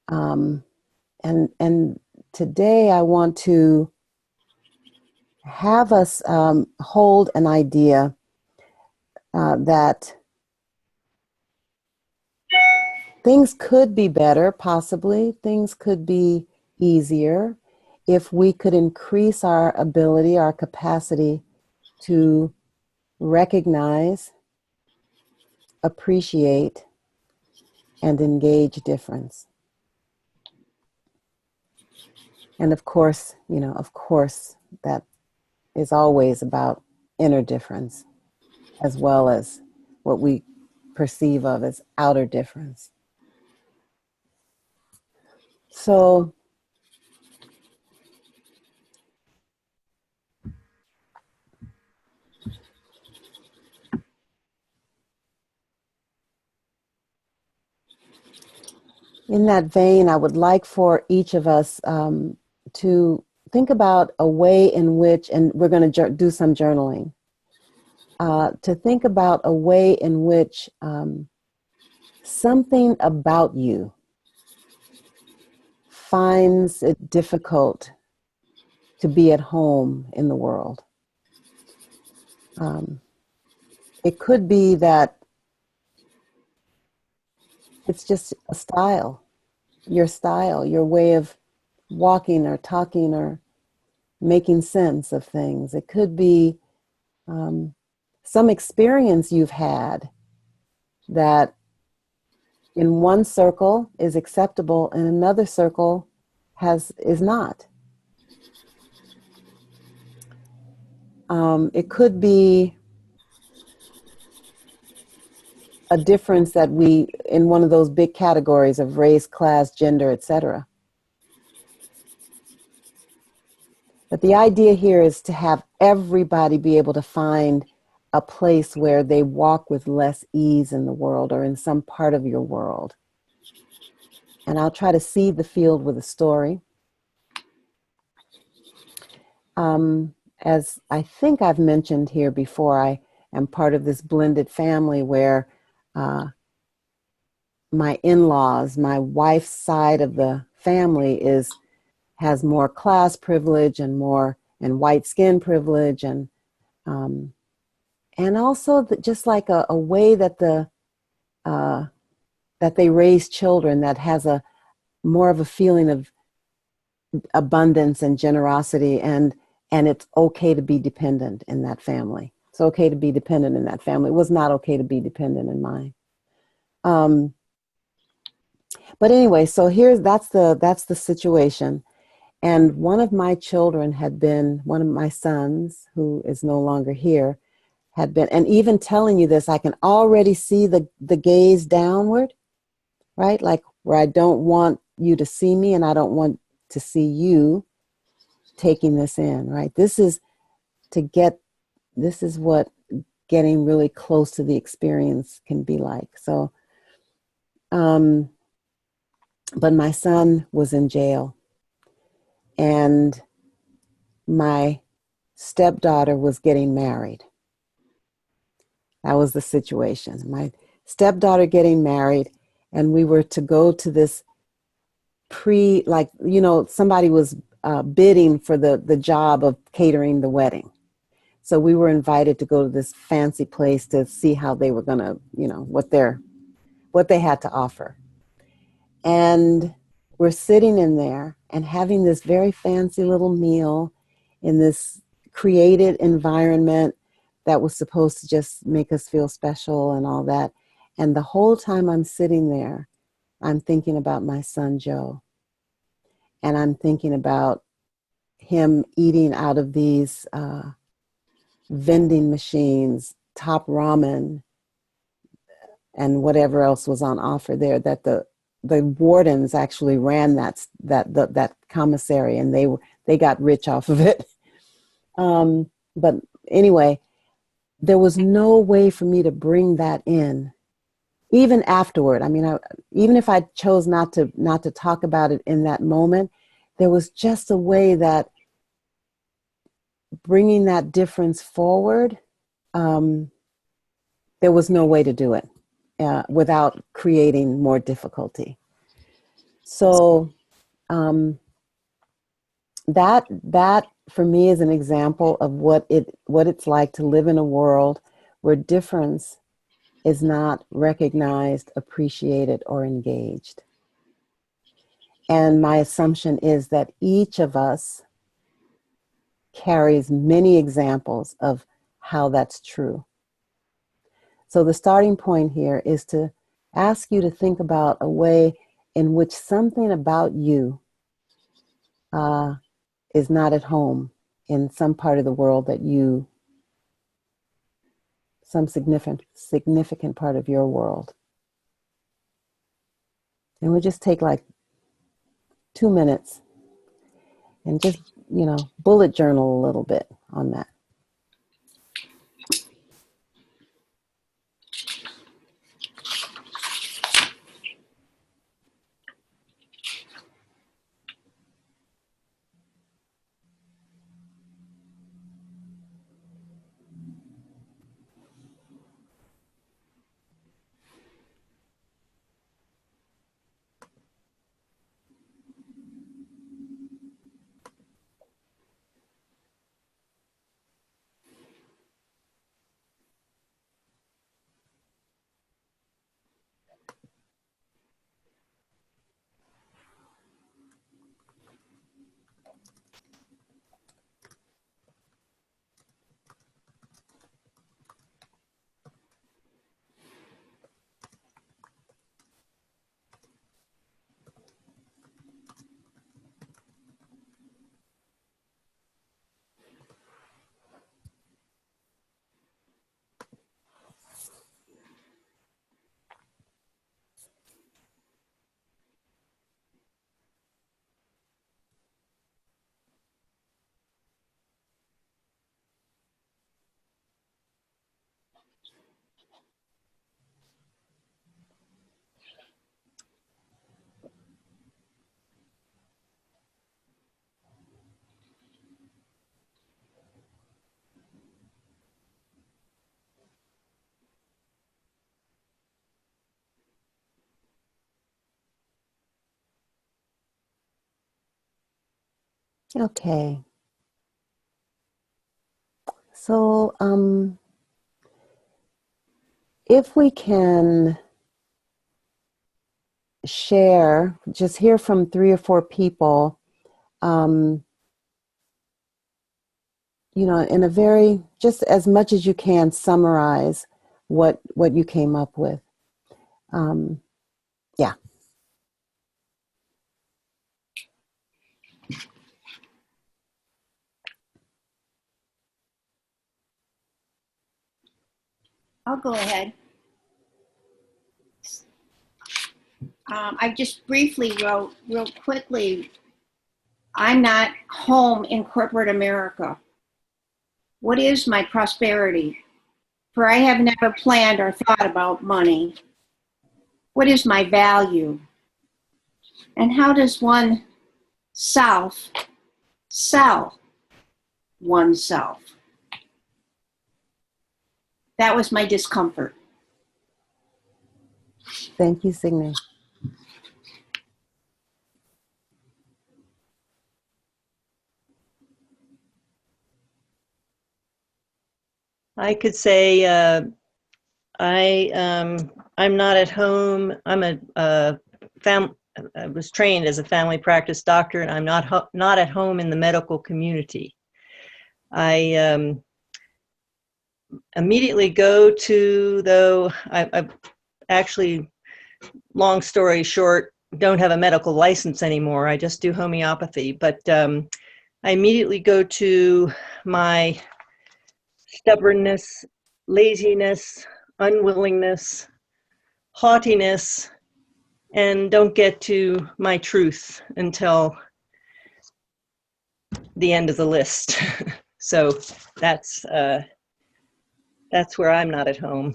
And today I want to have us hold an idea that things could be better, possibly. Things could be easier if we could increase our ability, our capacity to recognize, appreciate, and engage difference. And of course, that is always about inner difference as well as what we perceive of as outer difference. So in that vein, I would like for each of us to think about a way in which, and we're going to do some journaling, to think about a way in which something about you finds it difficult to be at home in the world. It could be that it's just a style, your way of walking or talking or making sense of things. It could be some experience you've had that in one circle is acceptable and another circle is not. It could be a difference that we, in one of those big categories of race, class, gender, etc. But the idea here is to have everybody be able to find a place where they walk with less ease in the world or in some part of your world. And I'll try to seed the field with a story. As I think I've mentioned here before, I am part of this blended family where my in-laws, my wife's side of the family has more class privilege and white skin privilege and also just like a way that that they raise children that has a more of a feeling of abundance and generosity, and it's okay to be dependent in that family. It's okay to be dependent in that family. It was not okay to be dependent in mine. But anyway, so that's the situation. And one of my children one of my sons, who is no longer here, had been, and even telling you this, I can already see the gaze downward, right? Like where I don't want you to see me and I don't want to see you taking this in, right? This is what getting really close to the experience can be like. So, but my son was in jail and my stepdaughter was getting married. That was the situation. My stepdaughter getting married, and we were to go to this somebody was bidding for the job of catering the wedding. So we were invited to go to this fancy place to see how they were going to, what they had to offer. And we're sitting in there and having this very fancy little meal in this created environment that was supposed to just make us feel special and all that. And the whole time I'm sitting there, I'm thinking about my son, Joe. And I'm thinking about him eating out of these vending machines, top ramen, and whatever else was on offer there, that the wardens actually ran that commissary, and they got rich off of it. But anyway, there was no way for me to bring that in, even afterward. I mean, even if I chose not to talk about it in that moment, there was just a way that bringing that difference forward, there was no way to do it without creating more difficulty. So that for me is an example of what it's like to live in a world where difference is not recognized, appreciated, or engaged. And my assumption is that each of us carries many examples of how that's true. So the starting point here is to ask you to think about a way in which something about you is not at home in some part of the world some significant part of your world. And we'll just take like 2 minutes and just, bullet journal a little bit on that. Okay. So, if we can share, just hear from 3 or 4 people, you know, in a very, just as much as you can, summarize what you came up with. Yeah. I'll go ahead. I just briefly wrote, real quickly, I'm not home in corporate America. What is my prosperity? For I have never planned or thought about money. What is my value? And how does one self sell oneself? That was my discomfort. Thank you, Signe. I could say I'm not at home. I was trained as a family practice doctor, and I'm not at home in the medical community. I immediately go to, though I actually, long story short, don't have a medical license anymore. I just do homeopathy, but I immediately go to my stubbornness, laziness, unwillingness, haughtiness, and don't get to my truth until the end of the list. So that's where I'm not at home.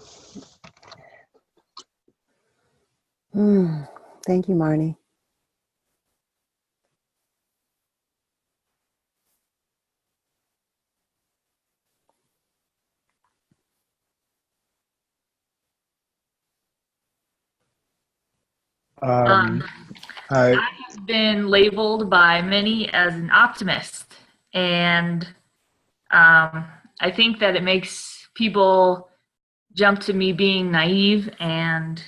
Thank you, Marnie. I have been labeled by many as an optimist, and I think that it makes people jump to me being naive and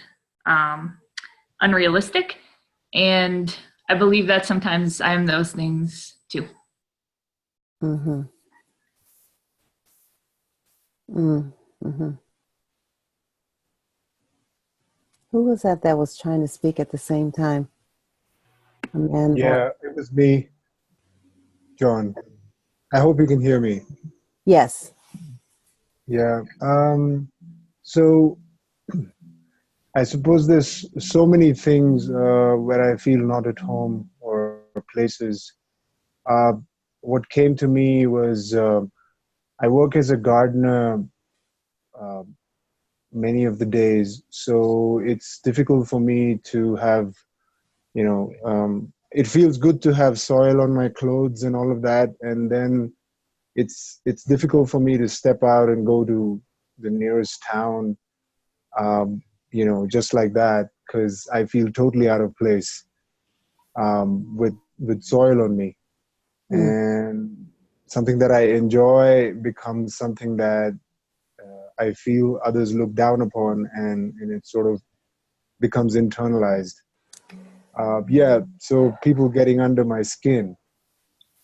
unrealistic, and I believe that sometimes I am those things too. Mm-hmm. Mm-hmm. Who was that was trying to speak at the same time? Amanda. Yeah, it was me, John. I hope you can hear me. Yes. Yeah. So I suppose there's so many things where I feel not at home or places. What came to me was I work as a gardener many of the days, so it's difficult for me to have, you know, it feels good to have soil on my clothes and all of that, and then it's difficult for me to step out and go to the nearest town, you know, just like that, because I feel totally out of place with soil on me. And something that I enjoy becomes something that I feel others look down upon, and it sort of becomes internalized. Yeah, so people getting under my skin.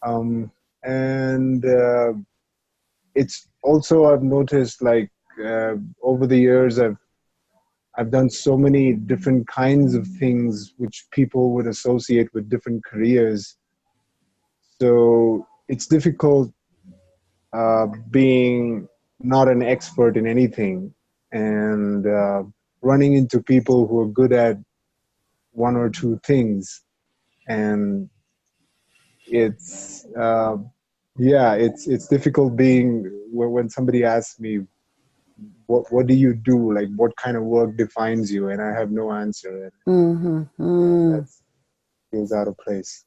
And it's also, I've noticed, like over the years, I've done so many different kinds of things which people would associate with different careers. So it's difficult being not an expert in anything and running into people who are good at 1 or 2 things. And it's yeah, it's difficult being when somebody asks me, what do you do, like what kind of work defines you, and I have no answer. That feels out of place.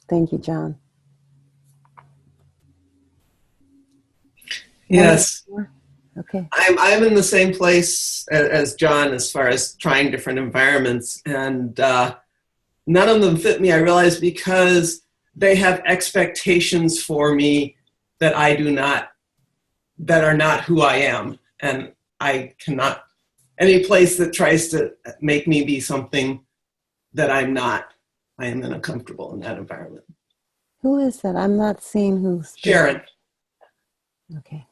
Thank you, John. Yes. Okay. I'm in the same place as John as far as trying different environments, and none of them fit me, I realize, because they have expectations for me that I do not, that are not who I am. And I cannot, any place that tries to make me be something that I'm not, I am uncomfortable in that environment. Who is that? I'm not seeing who's speaking. Sharon. Okay.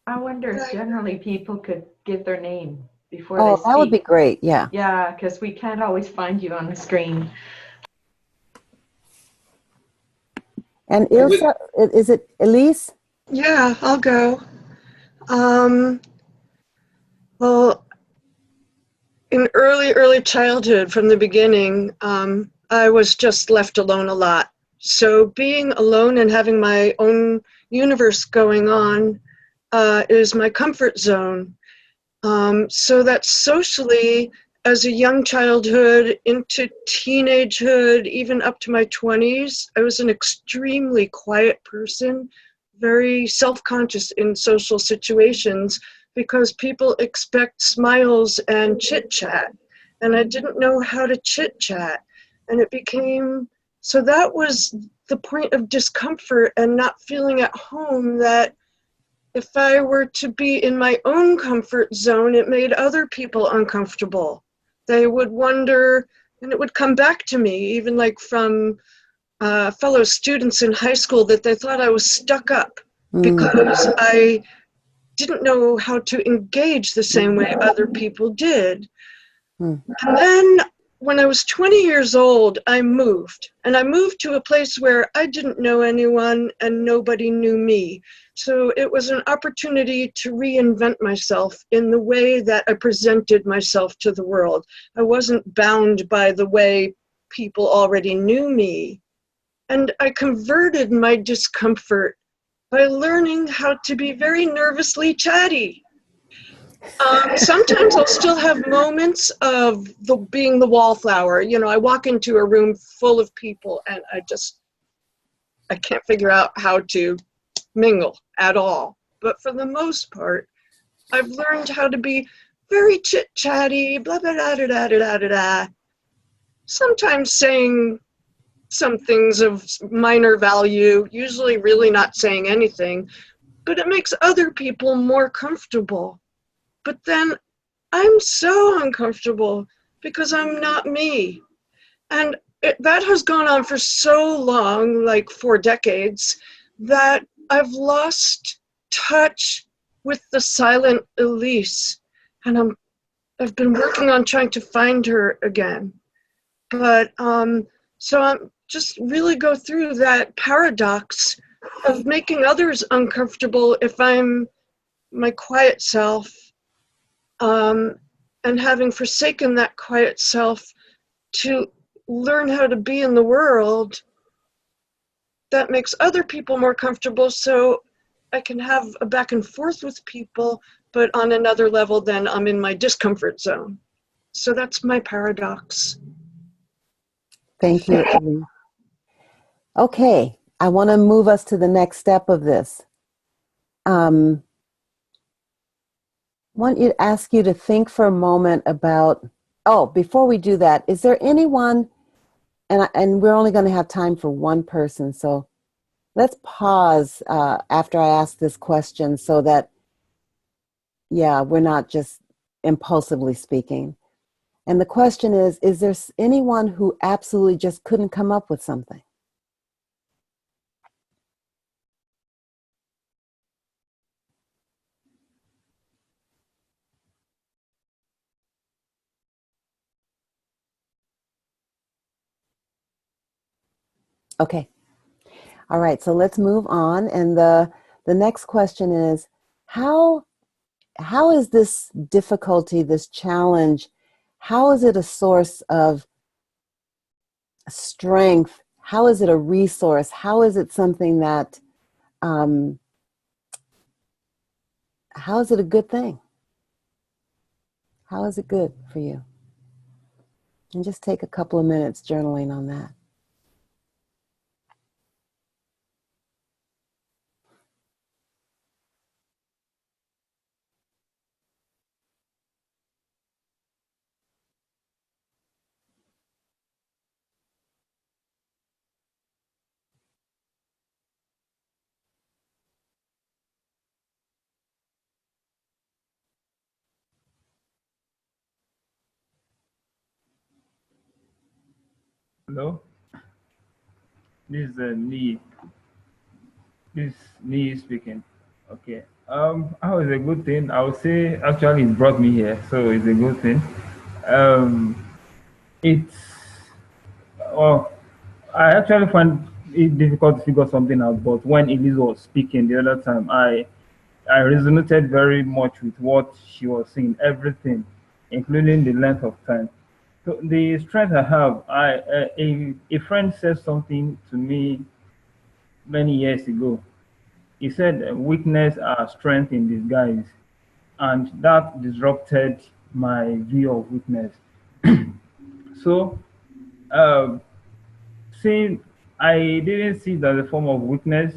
I wonder if generally people could give their name before Oh, they speak. that would be great. Yeah. Yeah, because we can't always find you on the screen. And Ilsa, is it Elise? Yeah, I'll go. Well, in early childhood, from the beginning, I was just left alone a lot. So being alone and having my own universe going on is my comfort zone. So that socially, as a young childhood into teenagehood, even up to my 20s, I was an extremely quiet person, very self-conscious in social situations because people expect smiles and chit-chat. And I didn't know how to chit-chat. And it became, so that was the point of discomfort and not feeling at home, that if I were to be in my own comfort zone, it made other people uncomfortable. They would wonder, and it would come back to me, even like from fellow students in high school, that they thought I was stuck up because I didn't know how to engage the same way other people did. And then when I was 20 years old, I moved. And I moved to a place where I didn't know anyone and nobody knew me. So it was an opportunity to reinvent myself in the way that I presented myself to the world. I wasn't bound by the way people already knew me. And I converted my discomfort by learning how to be very nervously chatty. Sometimes I'll still have moments of being the wallflower. You know, I walk into a room full of people and I can't figure out how to mingle at all. But for the most part, I've learned how to be very chit-chatty, blah, blah, da, da, da, da, da, da. Sometimes saying some things of minor value, usually really not saying anything, but it makes other people more comfortable. But then I'm so uncomfortable because I'm not me. And that has gone on for so long, like 4 decades, that I've lost touch with the silent Elise. And I've been working on trying to find her again. But so I'm just really go through that paradox of making others uncomfortable if I'm my quiet self, and having forsaken that quiet self to learn how to be in the world that makes other people more comfortable, so I can have a back and forth with people, but on another level than I'm in my discomfort zone. So that's my paradox. Thank you, Elise. Okay, I want to move us to the next step of this. I want to ask you to think for a moment about, before we do that, is there anyone, and we're only going to have time for one person, so let's pause after I ask this question so that, we're not just impulsively speaking. And the question is there anyone who absolutely just couldn't come up with something? Okay. All right, so let's move on. And the next question is, how is this difficulty, this challenge, how is it a source of strength? How is it a resource? How is it something that, how is it a good thing? How is it good for you? And just take a couple of minutes journaling on that. Hello? This is Nee. This Nee speaking. Okay. How is a good thing? I would say actually it brought me here, so it's a good thing. It's well, I actually find it difficult to figure something out, but when Elise was speaking the other time, I resonated very much with what she was saying, everything, including the length of time. So the strength I have, a friend said something to me many years ago. He said weakness are strength in disguise, and that disrupted my view of weakness. So, uh, seeing I didn't see it as a form of weakness,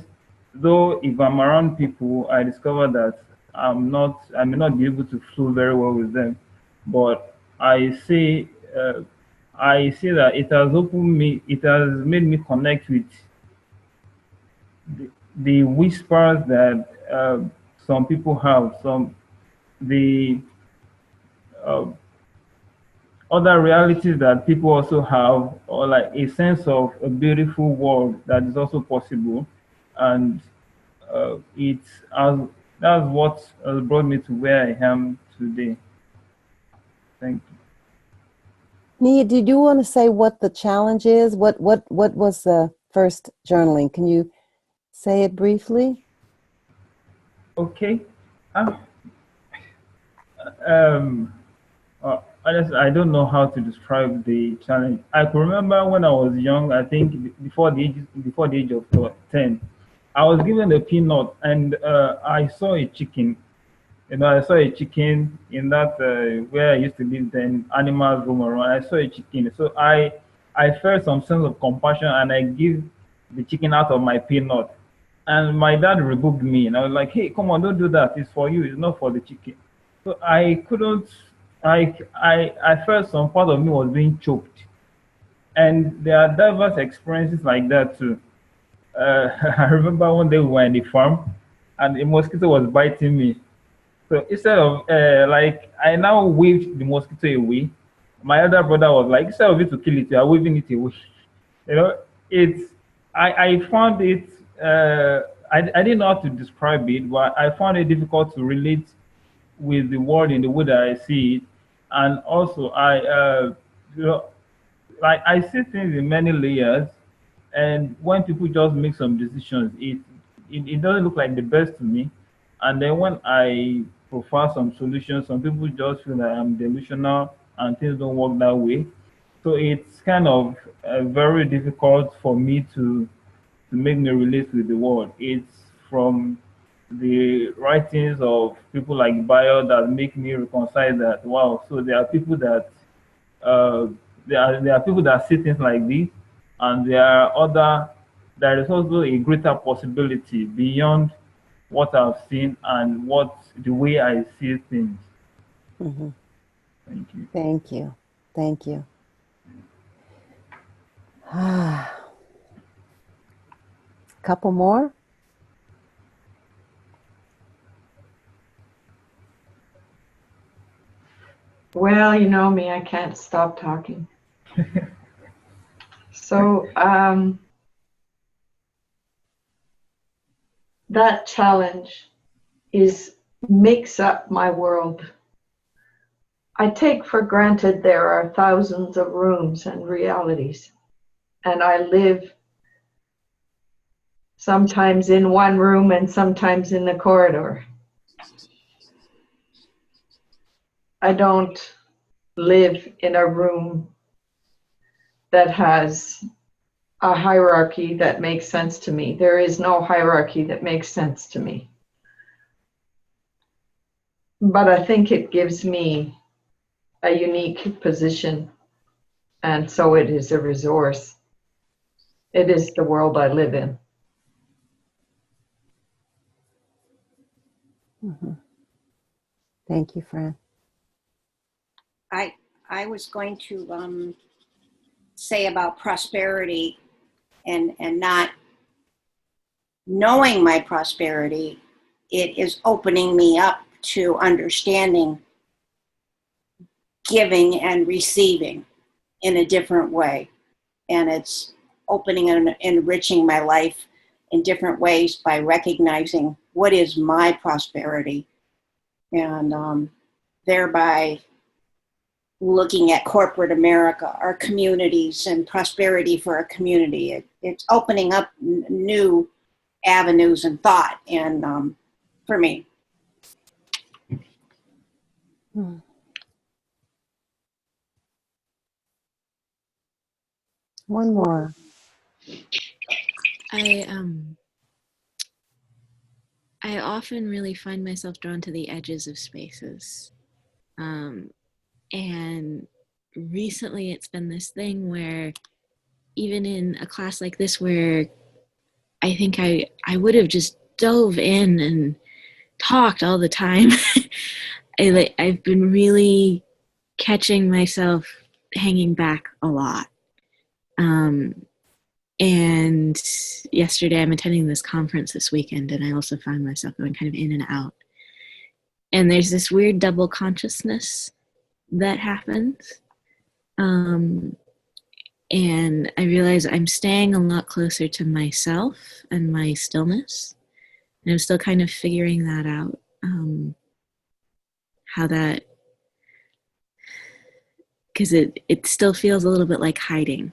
though if I'm around people, I discover that I may not be able to flow very well with them, but I see that it has made me connect with the whispers that some people have, the uh, other realities that people also have, or like a sense of a beautiful world that is also possible, and it's as that's what brought me to where I am today. Thank you. Nia, did you want to say what the challenge is? What was the first journaling? Can you say it briefly? Okay. I don't know how to describe the challenge. I can remember when I was young, I think before the age of 10, I was given a peanut and I saw a chicken. I saw a chicken in that where I used to live then, animals roam around. I saw a chicken. So I felt some sense of compassion and I give the chicken out of my peanut. And my dad rebuked me and I was like, hey, come on, don't do that. It's for you, it's not for the chicken. So I couldn't I felt some part of me was being choked. And there are diverse experiences like that too. I remember one day we were in the farm and a mosquito was biting me. So instead of I now waved the mosquito away. My elder brother was like, instead of you to kill it, you are waving it away. It's I found it I didn't know how to describe it, but I found it difficult to relate with the world in the way that I see it, and also I see things in many layers, and when people just make some decisions, it doesn't look like the best to me. And then when I profile some solutions, some people just feel that I'm delusional and things don't work that way. So it's kind of very difficult for me to make me relate with the world. It's from the writings of people like Bio that make me reconcile that, wow, so there are people that uh, there are people that see things like this, and there is also a greater possibility beyond what I've seen and the way I see things. Mm-hmm. Thank you. Thank you. Thank you. Couple more. Well, you know me, I can't stop talking. So that challenge makes up my world. I take for granted there are thousands of rooms and realities, and I live sometimes in one room and sometimes in the corridor. I don't live in a room that has a hierarchy that makes sense to me. There is no hierarchy that makes sense to me. But I think it gives me a unique position, and so it is a resource. It is the world I live in. Mm-hmm. Thank you, Fran. I was going to say about prosperity and not knowing my prosperity, it is opening me up to understanding giving and receiving in a different way. and it's opening and enriching my life in different ways by recognizing what is my prosperity, and thereby looking at corporate America, our communities, and prosperity for our community. It's opening up new avenues and thought, and for me. One more. I often really find myself drawn to the edges of spaces. And recently it's been this thing where even in a class like this where I think I would have just dove in and talked all the time, I've been really catching myself hanging back a lot. And yesterday I'm attending this conference this weekend, and I also found myself going kind of in and out. And there's this weird double consciousness that happens. And I realize I'm staying a lot closer to myself and my stillness. And I'm still kind of figuring that out. How that, because it still feels a little bit like hiding.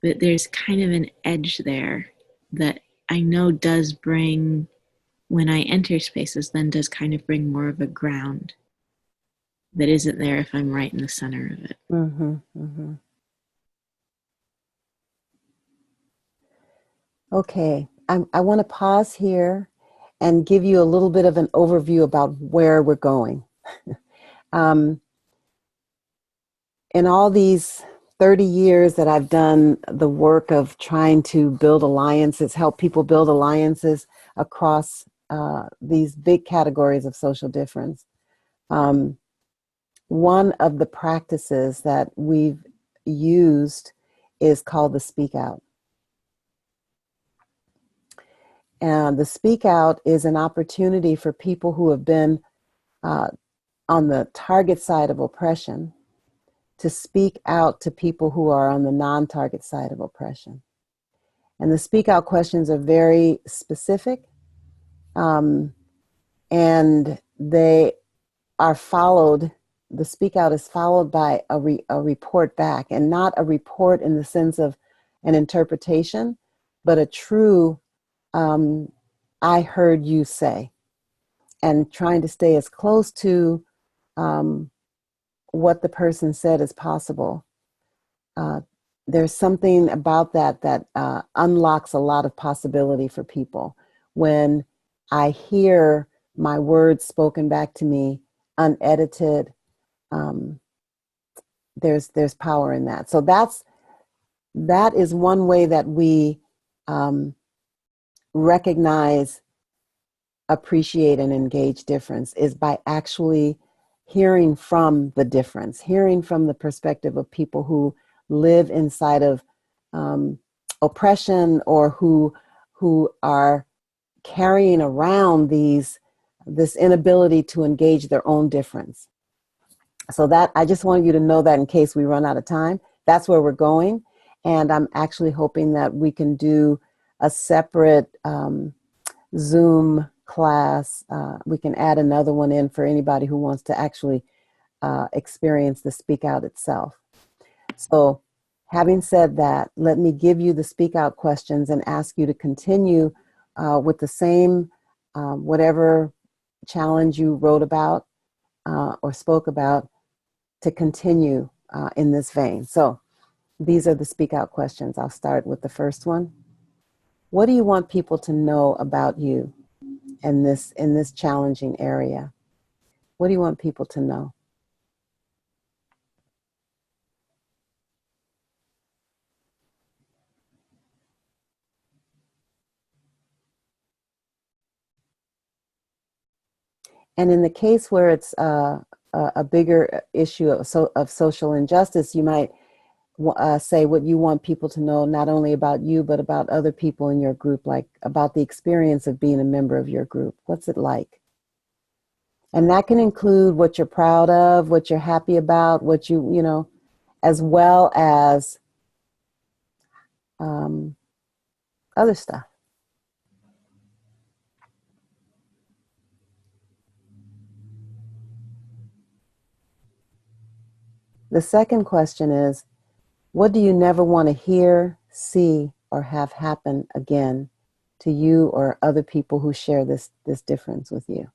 But there's kind of an edge there that I know does bring, when I enter spaces, then does kind of bring more of a ground that isn't there if I'm right in the center of it. Mm-hmm, mm-hmm. Okay, I want to pause here and give you a little bit of an overview about where we're going. In all these 30 years that I've done the work of trying to build alliances, help people build alliances across these big categories of social difference, one of the practices that we've used is called the Speak Out. And the Speak Out is an opportunity for people who have been on the target side of oppression to speak out to people who are on the non-target side of oppression. And the Speak Out questions are very specific, and they are followed, the Speak Out is followed by a report back, and not a report in the sense of an interpretation, but a true, I heard you say, and trying to stay as close to what the person said as possible. There's something about that unlocks a lot of possibility for people. When I hear my words spoken back to me unedited, there's power in that. So that is one way that we recognize, appreciate, and engage difference, is by actually hearing from the difference, hearing from the perspective of people who live inside of oppression, or who are carrying around this inability to engage their own difference. So that, I just want you to know that in case we run out of time, that's where we're going. And I'm actually hoping that we can do a separate Zoom class. We can add another one in for anybody who wants to actually experience the Speak Out itself. So having said that, let me give you the Speak Out questions and ask you to continue with the same, whatever challenge you wrote about or spoke about, to continue in this vein. So these are the Speak Out questions. I'll start with the first one. What do you want people to know about you in this challenging area? What do you want people to know? And in the case where it's a bigger issue of social injustice, you might say what you want people to know, not only about you, but about other people in your group, like about the experience of being a member of your group. What's it like? And that can include what you're proud of, what you're happy about, what you know, as well as other stuff. The second question is, what do you never want to hear, see, or have happen again to you or other people who share this difference with you?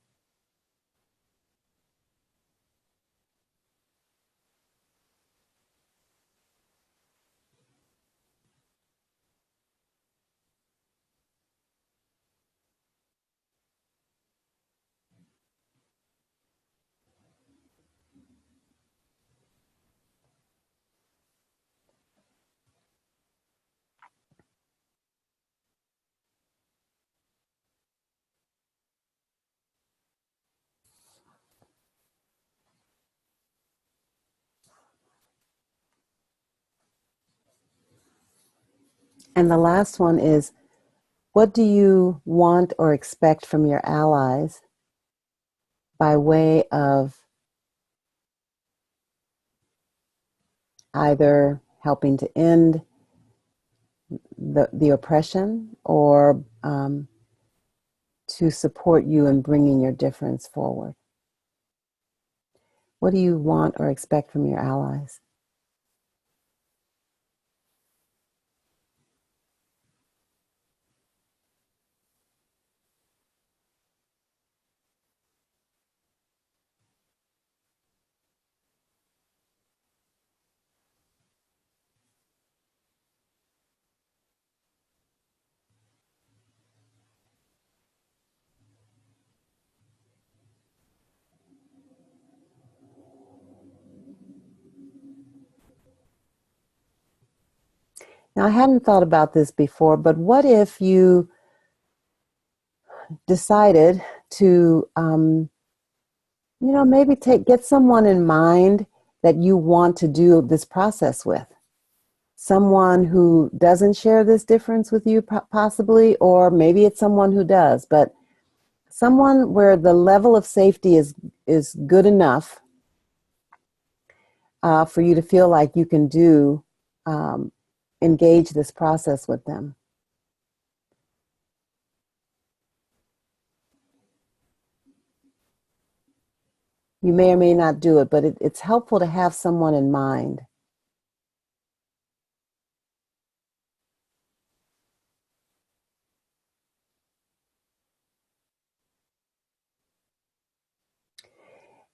And the last one is, what do you want or expect from your allies by way of either helping to end the oppression or to support you in bringing your difference forward? What do you want or expect from your allies? Now, I hadn't thought about this before, but what if you decided to, maybe get someone in mind that you want to do this process with? Someone who doesn't share this difference with you, possibly, or maybe it's someone who does, but someone where the level of safety is good enough for you to feel like you can engage this process with them. You may or may not do it, but it's helpful to have someone in mind.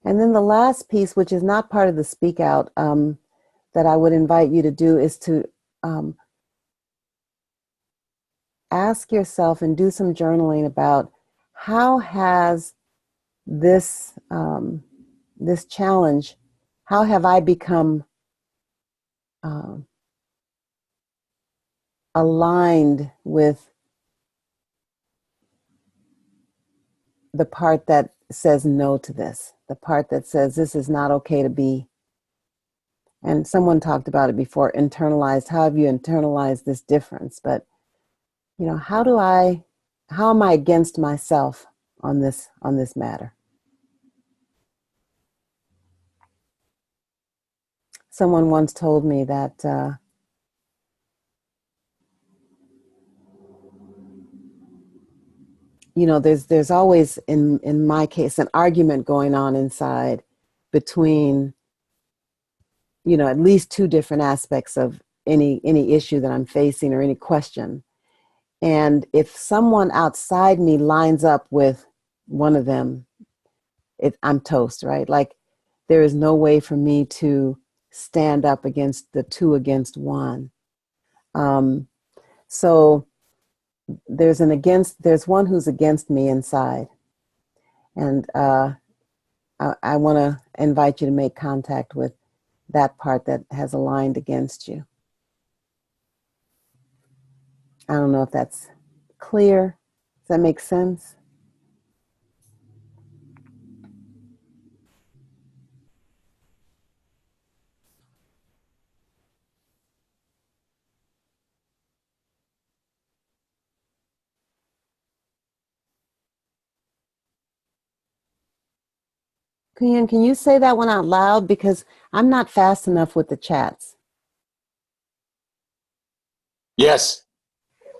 And then the last piece, which is not part of the speak out, that I would invite you to do is to ask yourself and do some journaling about how has this challenge, how have I become aligned with the part that says no to this, the part that says this is not okay to be. And someone talked about it before, internalized. How have you internalized this difference? But, how am I against myself on this matter? Someone once told me that there's always, in my case, an argument going on inside between, at least two different aspects of any issue that I'm facing or any question. And if someone outside me lines up with one of them, I'm toast, right? Like, there is no way for me to stand up against the two against one. So there's one who's against me inside. And I want to invite you to make contact with that part that has aligned against you. I don't know if that's clear. Does that make sense? Can you say that one out loud? Because I'm not fast enough with the chats. Yes.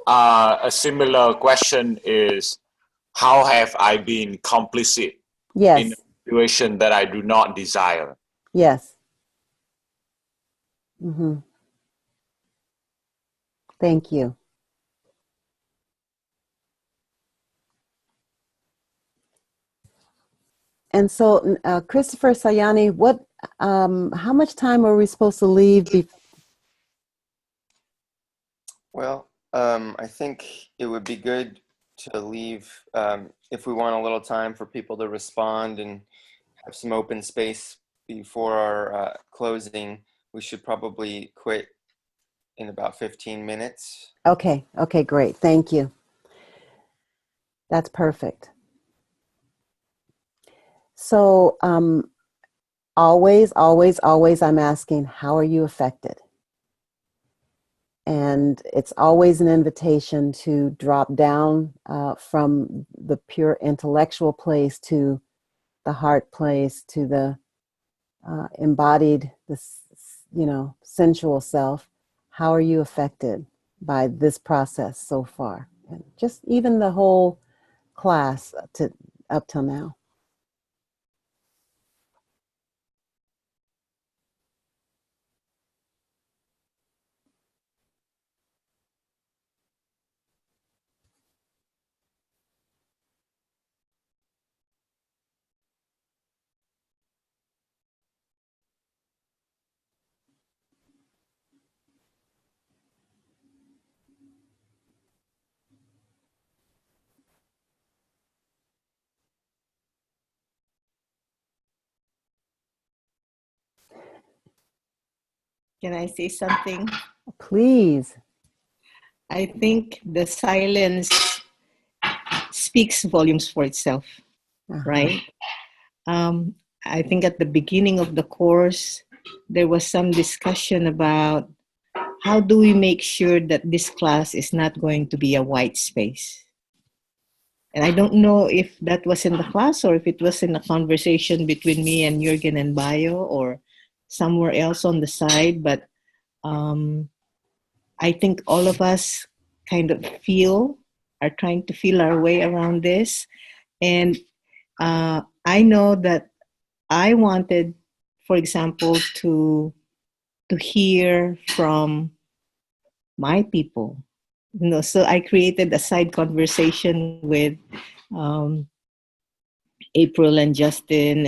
A similar question is, how have I been complicit in a Yes. situation that I do not desire? Yes. Mm-hmm. Thank you. And so, Christopher Sayani, how much time are we supposed to leave? Well, I think it would be good to leave, if we want a little time for people to respond and have some open space before our closing, we should probably quit in about 15 minutes. Okay, great. Thank you. That's perfect. So, always, I'm asking, how are you affected? And it's always an invitation to drop down from the pure intellectual place to the heart place, to the embodied, sensual self. How are you affected by this process so far? And just even the whole class up till now. Can I say something? Please. I think the silence speaks volumes for itself, right? I think at the beginning of the course, there was some discussion about how do we make sure that this class is not going to be a white space. And I don't know if that was in the class or if it was in a conversation between me and Jürgen and Bayo or somewhere else on the side, but I think all of us kind of are trying to feel our way around this. And I know that I wanted, for example, to hear from my people. So I created a side conversation with April and Justin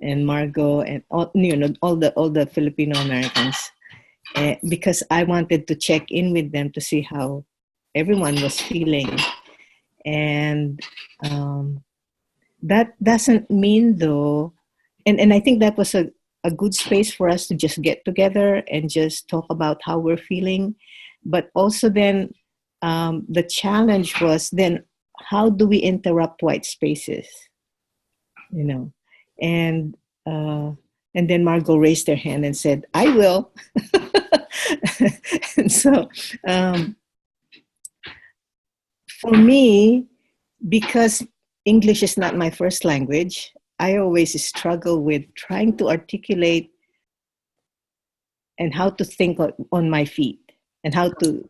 and Margot and all the Filipino Americans. Because I wanted to check in with them to see how everyone was feeling. And that doesn't mean though, and I think that was a good space for us to just get together and just talk about how we're feeling. But also then the challenge was then how do we interrupt white spaces? And then Margot raised her hand and said, I will. And so for me, because English is not my first language, I always struggle with trying to articulate and how to think on my feet and how to,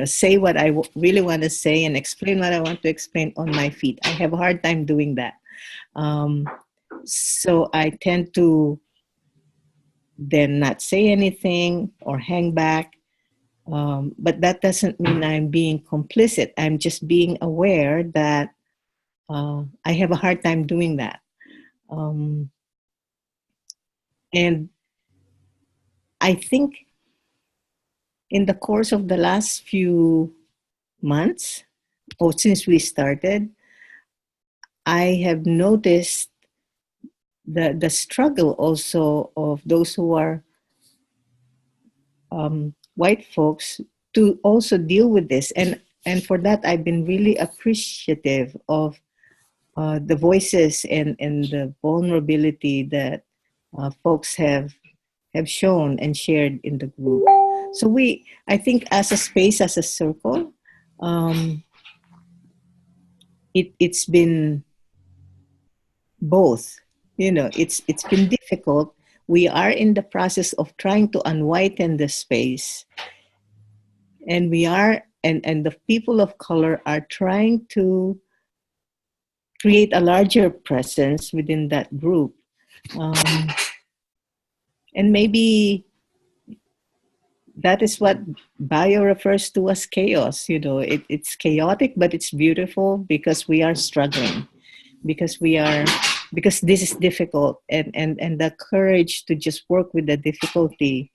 say what I really want to say and explain what I want to explain on my feet. I have a hard time doing that. So I tend to then not say anything or hang back. But that doesn't mean I'm being complicit. I'm just being aware that I have a hard time doing that. And I think in the course of the last few months, or since we started, I have noticed the struggle also of those who are white folks to also deal with this. And for that, I've been really appreciative of the voices and the vulnerability that folks have shown and shared in the group. So I think as a space, as a circle, it's been both it's been difficult. We are in the process of trying to unwhiten the space, and the people of color are trying to create a larger presence within that group. And maybe that is what bio refers to as chaos. It's chaotic, but it's beautiful because we are struggling, because this is difficult, and the courage to just work with the difficulty,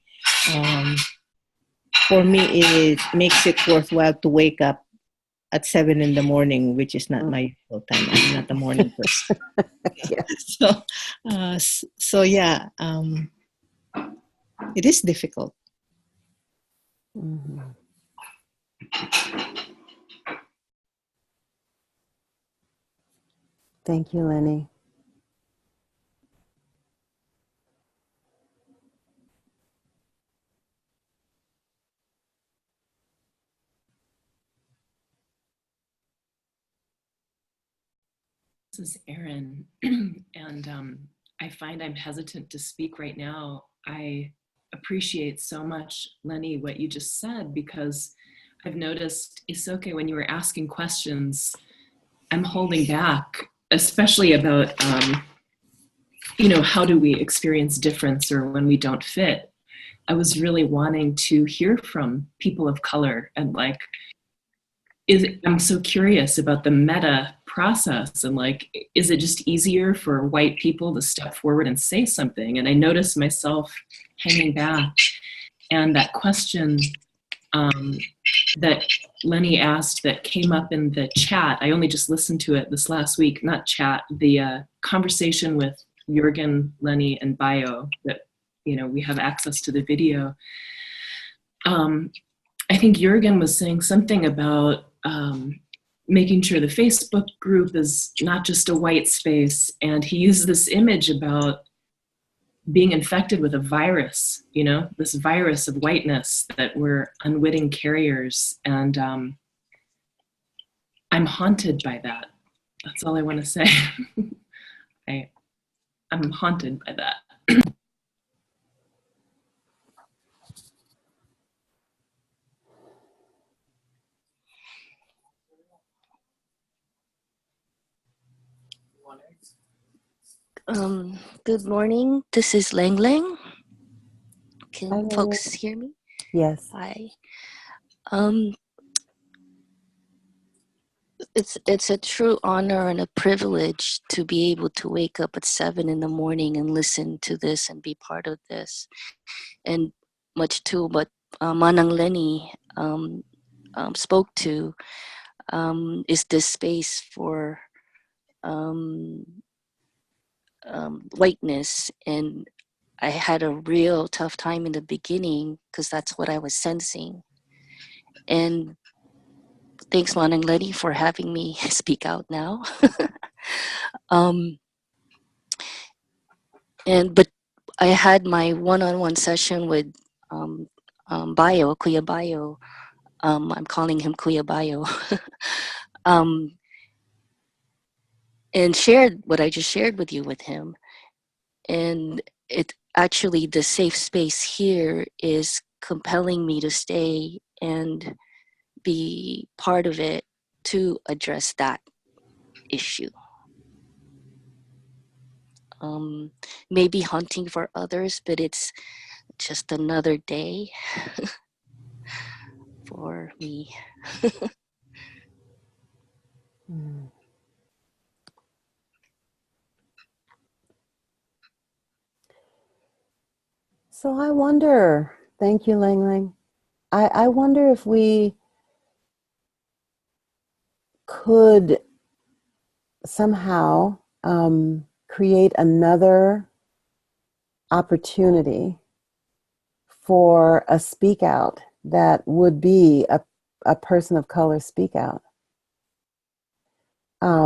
for me, it makes it worthwhile to wake up at 7 in the morning, which is not my usual time. I'm not a morning person. So yeah, it is difficult. Mm-hmm. Thank you, Lenny. This is Erin, and I find I'm hesitant to speak right now. I appreciate so much, Lenny, what you just said, because I've noticed, Isoke, when you were asking questions, I'm holding back, especially about, how do we experience difference or when we don't fit. I was really wanting to hear from people of color, and I'm so curious about the meta process, and is it just easier for white people to step forward and say something? And I noticed myself hanging back, and that question that Lenny asked that came up in the chat, I only just listened to it this last week, not chat, the conversation with Jürgen, Lenny, and Bio, that we have access to the video. I think Jürgen was saying something about making sure the Facebook group is not just a white space, and he used this image about being infected with a virus, this virus of whiteness that we're unwitting carriers, and I'm haunted by that. That's all I want to say. I'm haunted by that. Good morning. This is Lang Lang. Can Hi, folks hear me? Yes. Hi. It's a true honor and a privilege to be able to wake up at 7 in the morning and listen to this and be part of this. And much too, what Manang Lenny spoke to is this space for whiteness. And I had a real tough time in the beginning because that's what I was sensing. And thanks, Manang Lenny, for having me speak out now. But I had my one-on-one session with Bio, Kuya Bio. I'm calling him Kuya Bio. And shared what I just shared with you with him. And it actually, the safe space here is compelling me to stay and be part of it to address that issue. Maybe hunting for others, but it's just another day for me. So I wonder, thank you, Lang Lang. I wonder if we could somehow create another opportunity for a speak out that would be a person of color speak out. I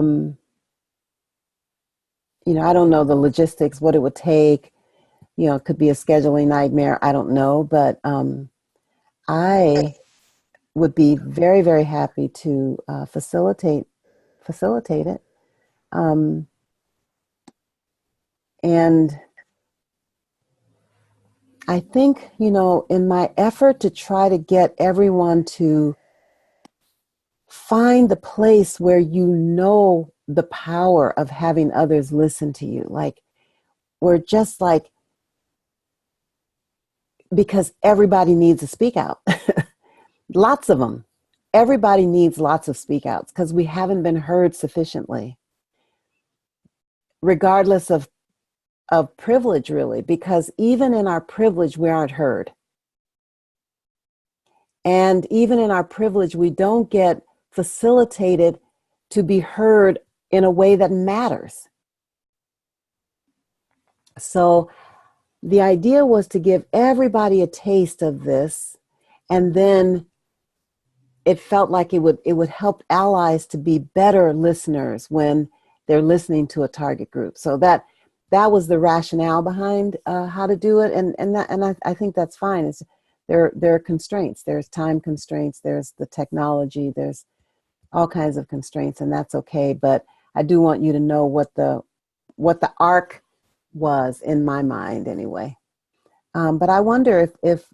don't know the logistics, what it would take. It could be a scheduling nightmare. I don't know, but I would be very, very happy to facilitate it. And I think, you know, in my effort to try to get everyone to find the place where you know the power of having others listen to you, like, we're just like, because everybody needs to speak out. Lots of them. Everybody needs lots of speak outs because we haven't been heard sufficiently, regardless of privilege, really, because even in our privilege, we aren't heard. And even in our privilege, we don't get facilitated to be heard in a way that matters. So the idea was to give everybody a taste of this, and then it felt like it would help allies to be better listeners when they're listening to a target group. So that was the rationale behind how to do it, and I think that's fine. There are constraints. There's time constraints. There's the technology. There's all kinds of constraints, and that's okay. But I do want you to know what the arc was in my mind, anyway. But I wonder if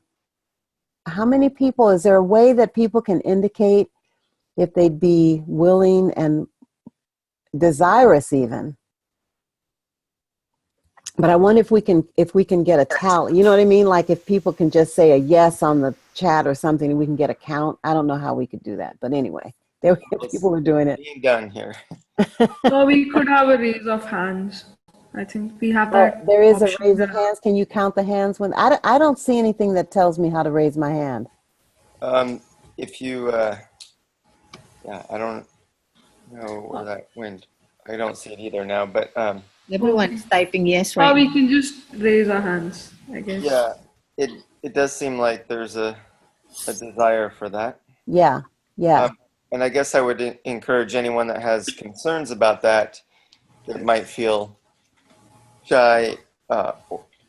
how many people, is there a way that people can indicate if they'd be willing and desirous even? But I wonder if we can get a tally. You know what I mean? Like if people can just say a yes on the chat or something, and we can get a count. I don't know how we could do that, but anyway, people were doing it. Being done here. So we could have a raise of hands. I think we have that. There is a raise of hands. Can you count the hands? When I don't see anything that tells me how to raise my hand. If you, yeah, I don't know where that went. I don't see it either now, but everyone's typing yes right now. now. We can just raise our hands, I guess. Yeah, it does seem like there's a desire for that. Yeah, yeah. And I guess I would encourage anyone that has concerns about that might feel shy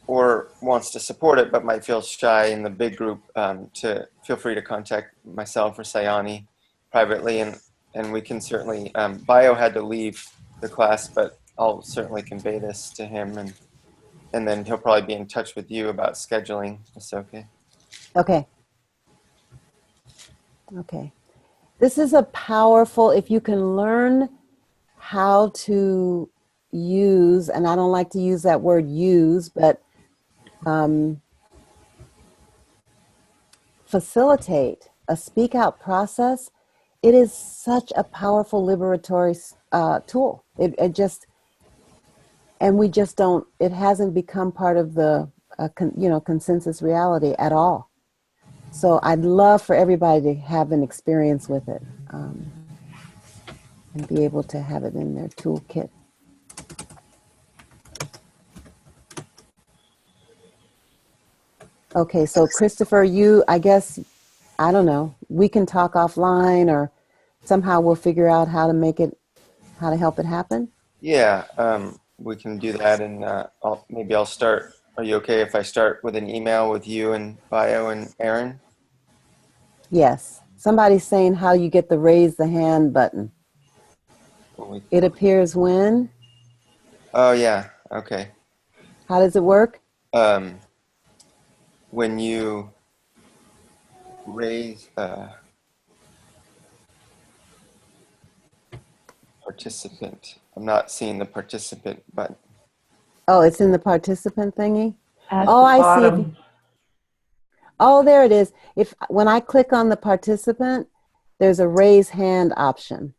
or wants to support it but might feel shy in the big group, to feel free to contact myself or Sayani privately, and we can certainly, Bio had to leave the class, but I'll certainly convey this to him, and then he'll probably be in touch with you about scheduling. That's okay. Okay. Okay. This is a powerful, if you can learn how to use, and I don't like to use that word use, but facilitate a speak out process, it is such a powerful liberatory tool. It just, and we just don't, it hasn't become part of the consensus reality at all. So I'd love for everybody to have an experience with it, and be able to have it in their toolkit. Okay, so Christopher, I guess, I don't know, we can talk offline, or somehow we'll figure out how to help it happen. Yeah, we can do that, and maybe I'll start. Are you okay if I start with an email with you and Bio and Aaron? Yes. Somebody's saying how you get the raise the hand button. It appears when? Oh, yeah. Okay. How does it work? When you raise participant. I'm not seeing the participant button. Oh, it's in the participant thingy? At Oh, the I bottom. see. Oh, there it is. When I click on the participant, there's a raise hand option.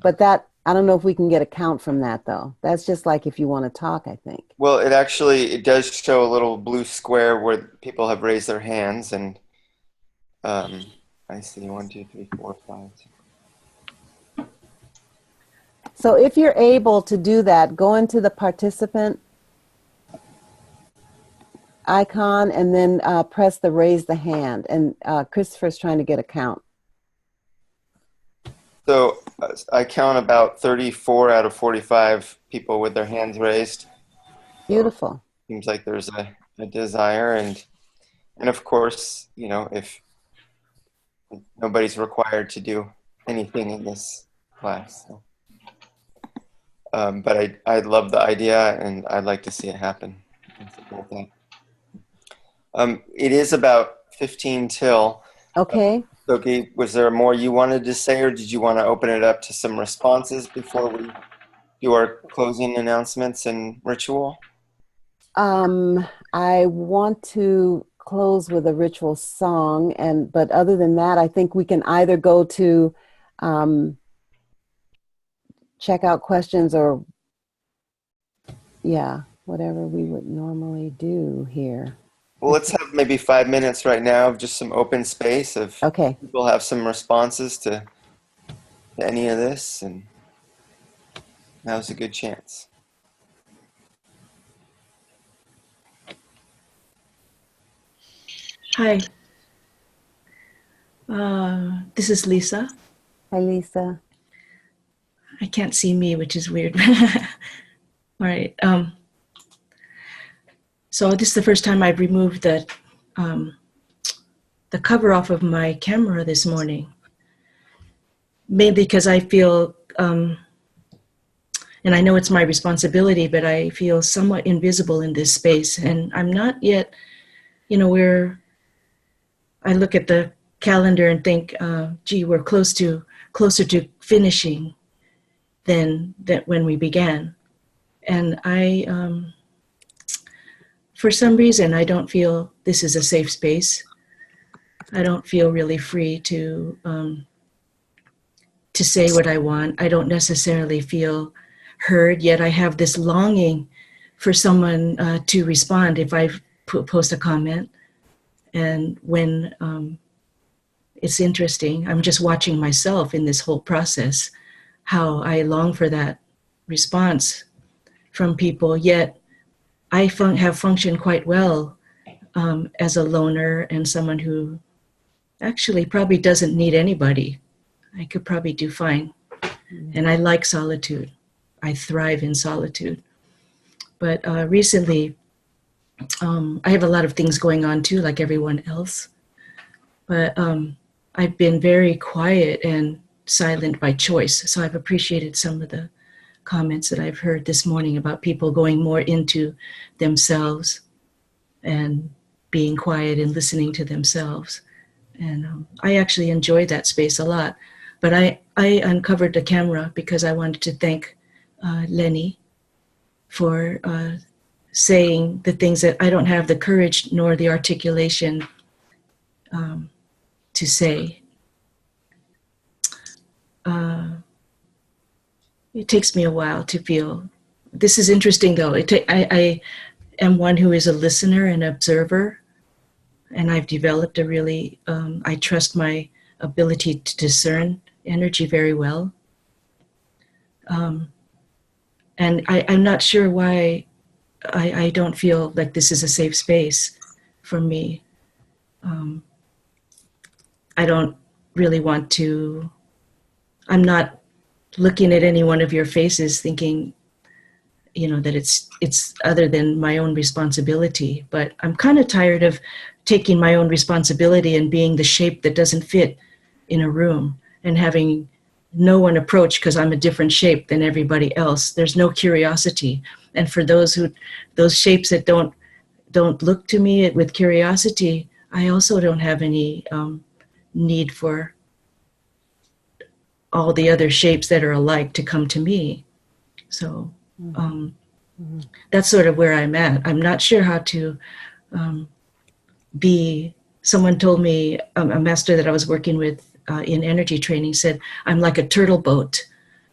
But I don't know if we can get a count from that, though. That's just like if you want to talk, I think. Well, it does show a little blue square where people have raised their hands, and I see 1, 2, 3, 4, 5. So if you're able to do that, go into the participant icon and then press the raise the hand. And Christopher's trying to get a count. So I count about 34 out of 45 people with their hands raised. Beautiful. So seems like there's a desire, and of course, if nobody's required to do anything in this class. So. but I love the idea and I'd like to see it happen. It is about 15 till. Okay. Soki, was there more you wanted to say, or did you want to open it up to some responses before we do our closing announcements and ritual? I want to close with a ritual song, but other than that, I think we can either go to check out questions or, yeah, whatever we would normally do here. Well, let's have maybe 5 minutes right now of just some open space of people have some responses to any of this, and now's a good chance. Hi. This is Lisa. Hi, Lisa. I can't see me, which is weird. All right. So this is the first time I've removed the cover off of my camera this morning. Maybe because I feel, and I know it's my responsibility, but I feel somewhat invisible in this space. And I'm not yet, I look at the calendar and think, gee, we're closer to finishing than when we began. And for some reason, I don't feel this is a safe space. I don't feel really free to say what I want. I don't necessarily feel heard, yet I have this longing for someone to respond if I post a comment. And when it's interesting, I'm just watching myself in this whole process, how I long for that response from people, yet I have functioned quite well as a loner and someone who actually probably doesn't need anybody. I could probably do fine. And I like solitude. I thrive in solitude. But recently, I have a lot of things going on too, like everyone else. But I've been very quiet and silent by choice. So I've appreciated some of the comments that I've heard this morning about people going more into themselves and being quiet and listening to themselves. And I actually enjoyed that space a lot. But I uncovered the camera because I wanted to thank Lenny for saying the things that I don't have the courage nor the articulation to say. It takes me a while to feel. This is interesting though. I am one who is a listener and observer, and I've developed a really, I trust my ability to discern energy very well. And I'm not sure why I don't feel like this is a safe space for me. I don't really want to, I'm not looking at any one of your faces thinking, that it's other than my own responsibility. But I'm kind of tired of taking my own responsibility and being the shape that doesn't fit in a room and having no one approach because I'm a different shape than everybody else. There's no curiosity. And for those shapes that don't look to me with curiosity, I also don't have any need for all the other shapes that are alike to come to me. So that's sort of where I'm at. I'm not sure how to be. Someone told me, a master that I was working with in energy training said, I'm like a turtle boat.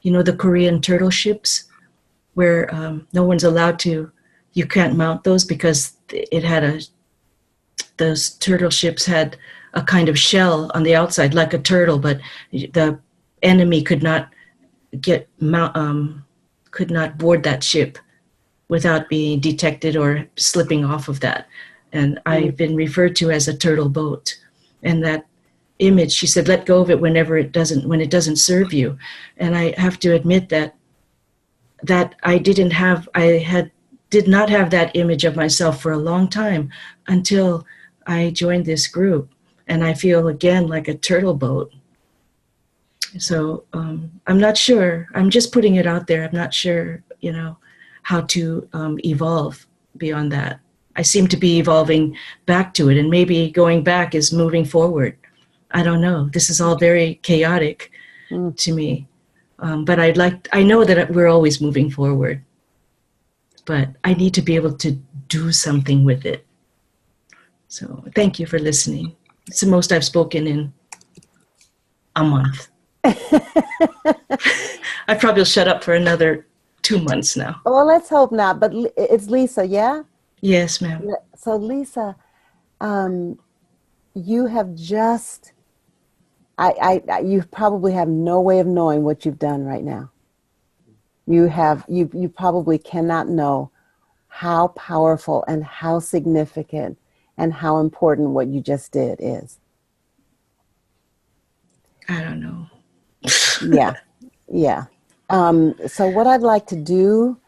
The Korean turtle ships where no one's allowed to, you can't mount those because those turtle ships had a kind of shell on the outside like a turtle, but the enemy could not board that ship without being detected or slipping off of that. And I've been referred to as a turtle boat. And that image, she said, let go of it when it doesn't serve you. And I have to admit that I did not have that image of myself for a long time until I joined this group. And I feel again like a turtle boat. So I'm not sure. I'm just putting it out there. I'm not sure, how to evolve beyond that. I seem to be evolving back to it, and maybe going back is moving forward. I don't know. This is all very chaotic to me. But I know that we're always moving forward, but I need to be able to do something with it. So thank you for listening. It's the most I've spoken in a month. I probably will shut up for another 2 months now. Well, let's hope not. But it's Lisa, yeah? Yes, ma'am. So Lisa, you have just, you probably have no way of knowing what you've done right now. You probably cannot know how powerful and how significant and how important what you just did is. I don't know. Yeah. So what I'd like to do,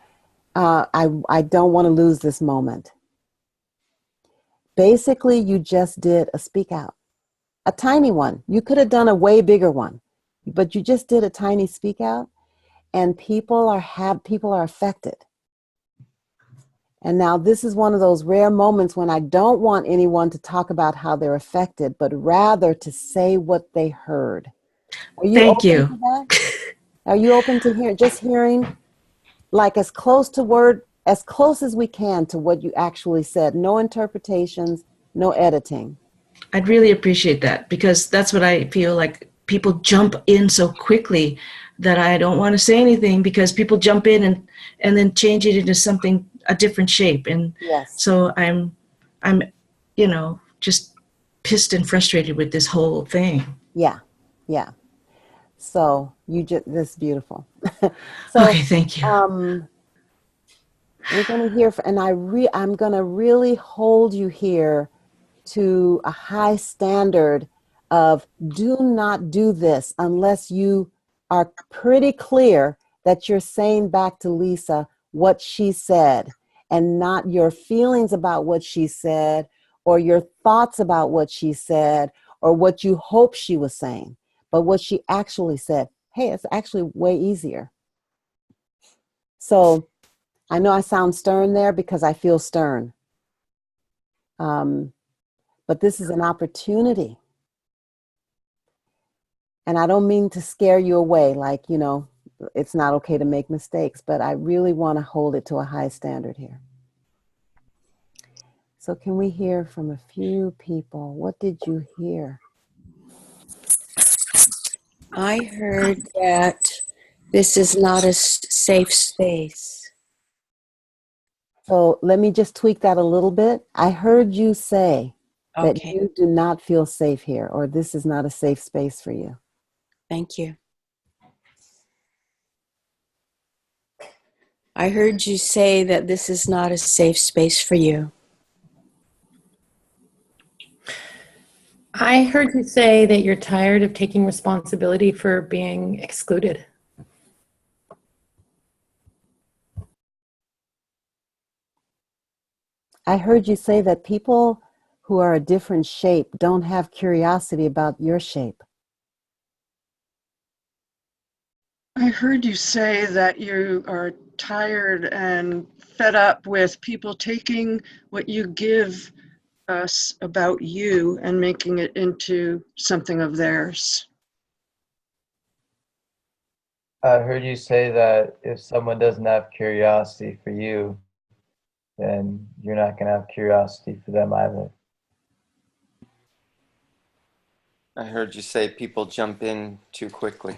I don't want to lose this moment. Basically, you just did a speak out, a tiny one. You could have done a way bigger one, but you just did a tiny speak out, and people are affected. And now this is one of those rare moments when I don't want anyone to talk about how they're affected, but rather to say what they heard. Are you Thank open you. to that? Are you open to hearing like as close as we can to what you actually said? No interpretations, no editing. I'd really appreciate that, because that's what I feel like. People jump in so quickly that I don't want to say anything, because people jump in and then change it into something, a different shape. And so I'm just pissed and frustrated with this whole thing. Yeah. So this is beautiful. So, okay, thank you. We're going to hear, and I'm going to really hold you here to a high standard of do not do this unless you are pretty clear that you're saying back to Lisa what she said, and not your feelings about what she said or your thoughts about what she said or what you hope she was saying, but what she actually said. Hey, it's actually way easier. So I know I sound stern there because I feel stern. But this is an opportunity. And I don't mean to scare you away, like, it's not okay to make mistakes, but I really want to hold it to a high standard here. So can we hear from a few people? What did you hear? I heard that this is not a safe space. So let me just tweak that a little bit. I heard you say that you do not feel safe here, or this is not a safe space for you. Thank you. I heard you say that this is not a safe space for you. I heard you say that you're tired of taking responsibility for being excluded. I heard you say that people who are a different shape don't have curiosity about your shape. I heard you say that you are tired and fed up with people taking what you give us about you and making it into something of theirs. I heard you say that if someone doesn't have curiosity for you, then you're not going to have curiosity for them either. I heard you say people jump in too quickly.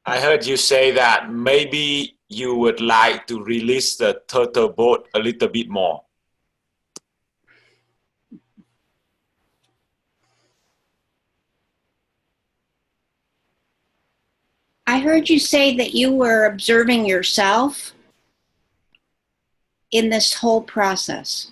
I heard you say that maybe you would like to release the turtle boat a little bit more. I heard you say that you were observing yourself in this whole process.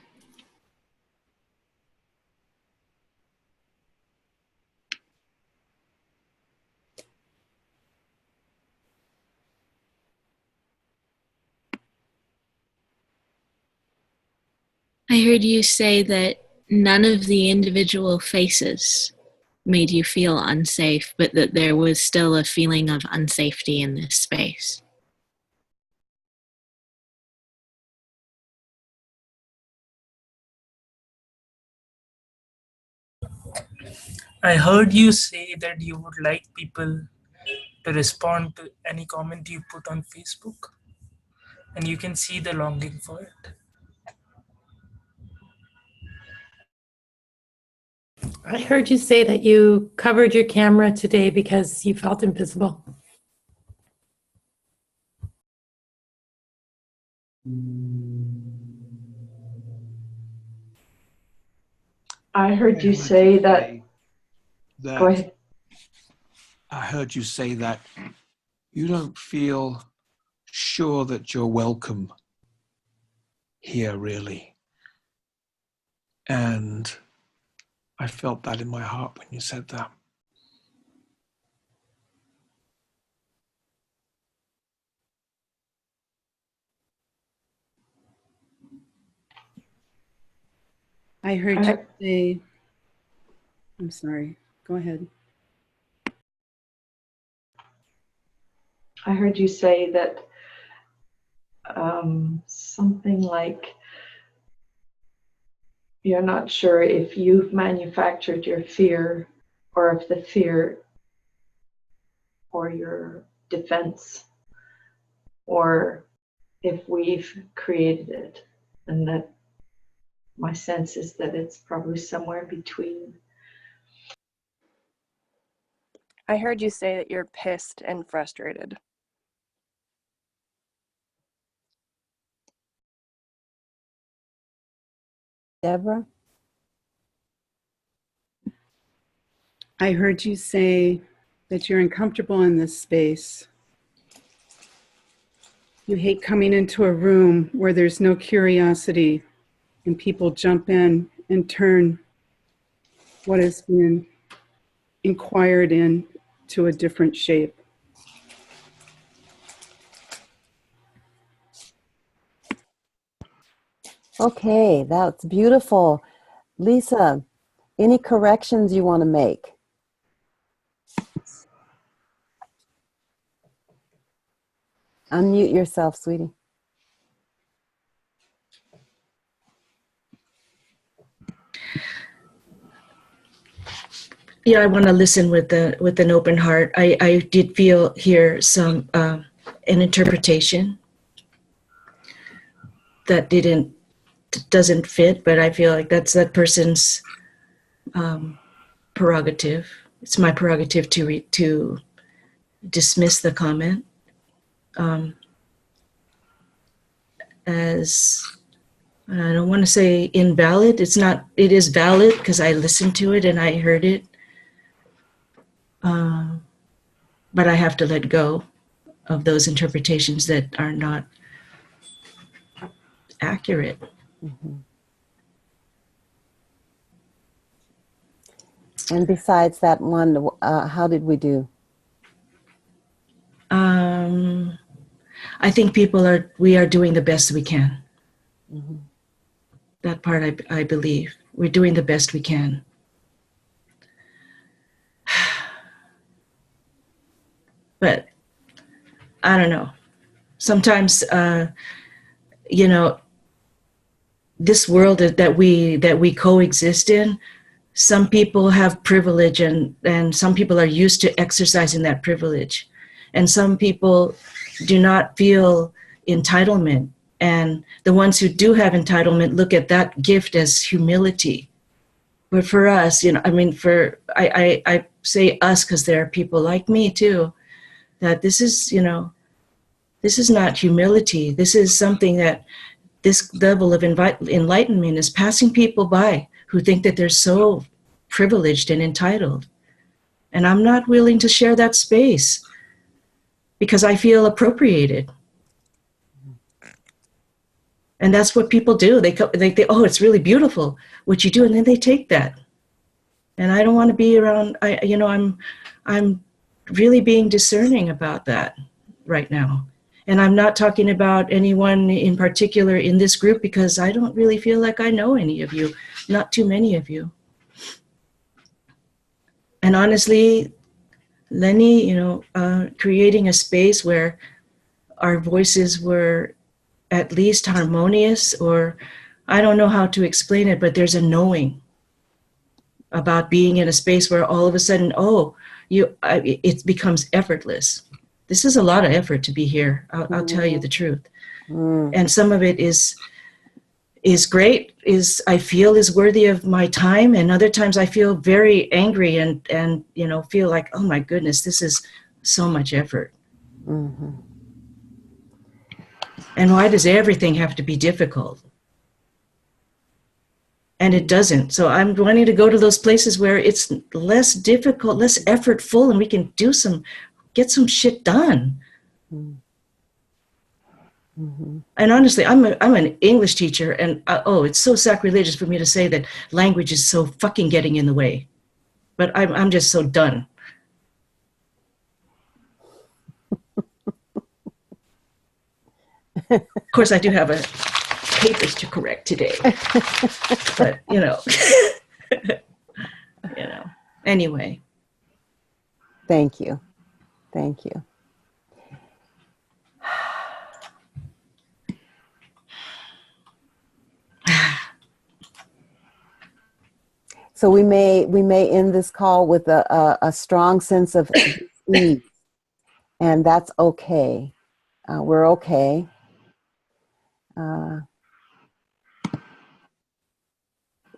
I heard you say that none of the individual faces made you feel unsafe, but that there was still a feeling of unsafety in this space. I heard you say that you would like people to respond to any comment you put on Facebook, and you can see the longing for it. I heard you say that you covered your camera today because you felt invisible. I heard you say that. Go ahead. I heard you say that you don't feel sure that you're welcome here, really. And I felt that in my heart when you said that. I heard you say, I'm sorry, go ahead. I heard you say that something like you're not sure if you've manufactured your fear or if the fear or your defense or if we've created it, and that my sense is that it's probably somewhere between. I heard you say that you're pissed and frustrated. Deborah? I heard you say that you're uncomfortable in this space. You hate coming into a room where there's no curiosity and people jump in and turn what has been inquired in to a different shape. Okay, that's beautiful. Lisa, any corrections you want to make? Unmute yourself, sweetie. Yeah, I want to listen with an open heart. I did feel here some an interpretation that doesn't fit, but I feel like that's that person's prerogative. It's my prerogative to dismiss the comment as, I don't want to say invalid. It's not. It is valid because I listened to it and I heard it. But I have to let go of those interpretations that are not accurate. Mm-hmm. And besides that one, how did we do? I think we are doing the best we can. Mm-hmm. That part I believe. We're doing the best we can. But I don't know. Sometimes, this world that we coexist in, some people have privilege and some people are used to exercising that privilege. And some people do not feel entitlement. And the ones who do have entitlement look at that gift as humility. But for us, I say us because there are people like me too, that this is not humility. This is something that this level of enlightenment is passing people by who think that they're so privileged and entitled. And I'm not willing to share that space because I feel appropriated. And that's what people do. They think, oh, it's really beautiful what you do, and then they take that. And I don't want to be around. I'm really being discerning about that right now. And I'm not talking about anyone in particular in this group because I don't really feel like I know any of you, not too many of you. And honestly, Lenny, creating a space where our voices were at least harmonious, or I don't know how to explain it, but there's a knowing about being in a space where all of a sudden, it becomes effortless. This is a lot of effort to be here. I'll tell you the truth. And some of it is great, I feel is worthy of my time, and other times I feel very angry and feel like, oh my goodness, this is so much effort. Mm-hmm. And why does everything have to be difficult? And it doesn't. So I'm wanting to go to those places where it's less difficult, less effortful, and we can get some shit done. Mm-hmm. And honestly, I'm an English teacher, and it's so sacrilegious for me to say that language is so fucking getting in the way. But I'm just so done. Of course, I do have papers to correct today, but anyway. Thank you. Thank you. So we may end this call with a strong sense of ease, and that's okay. We're okay.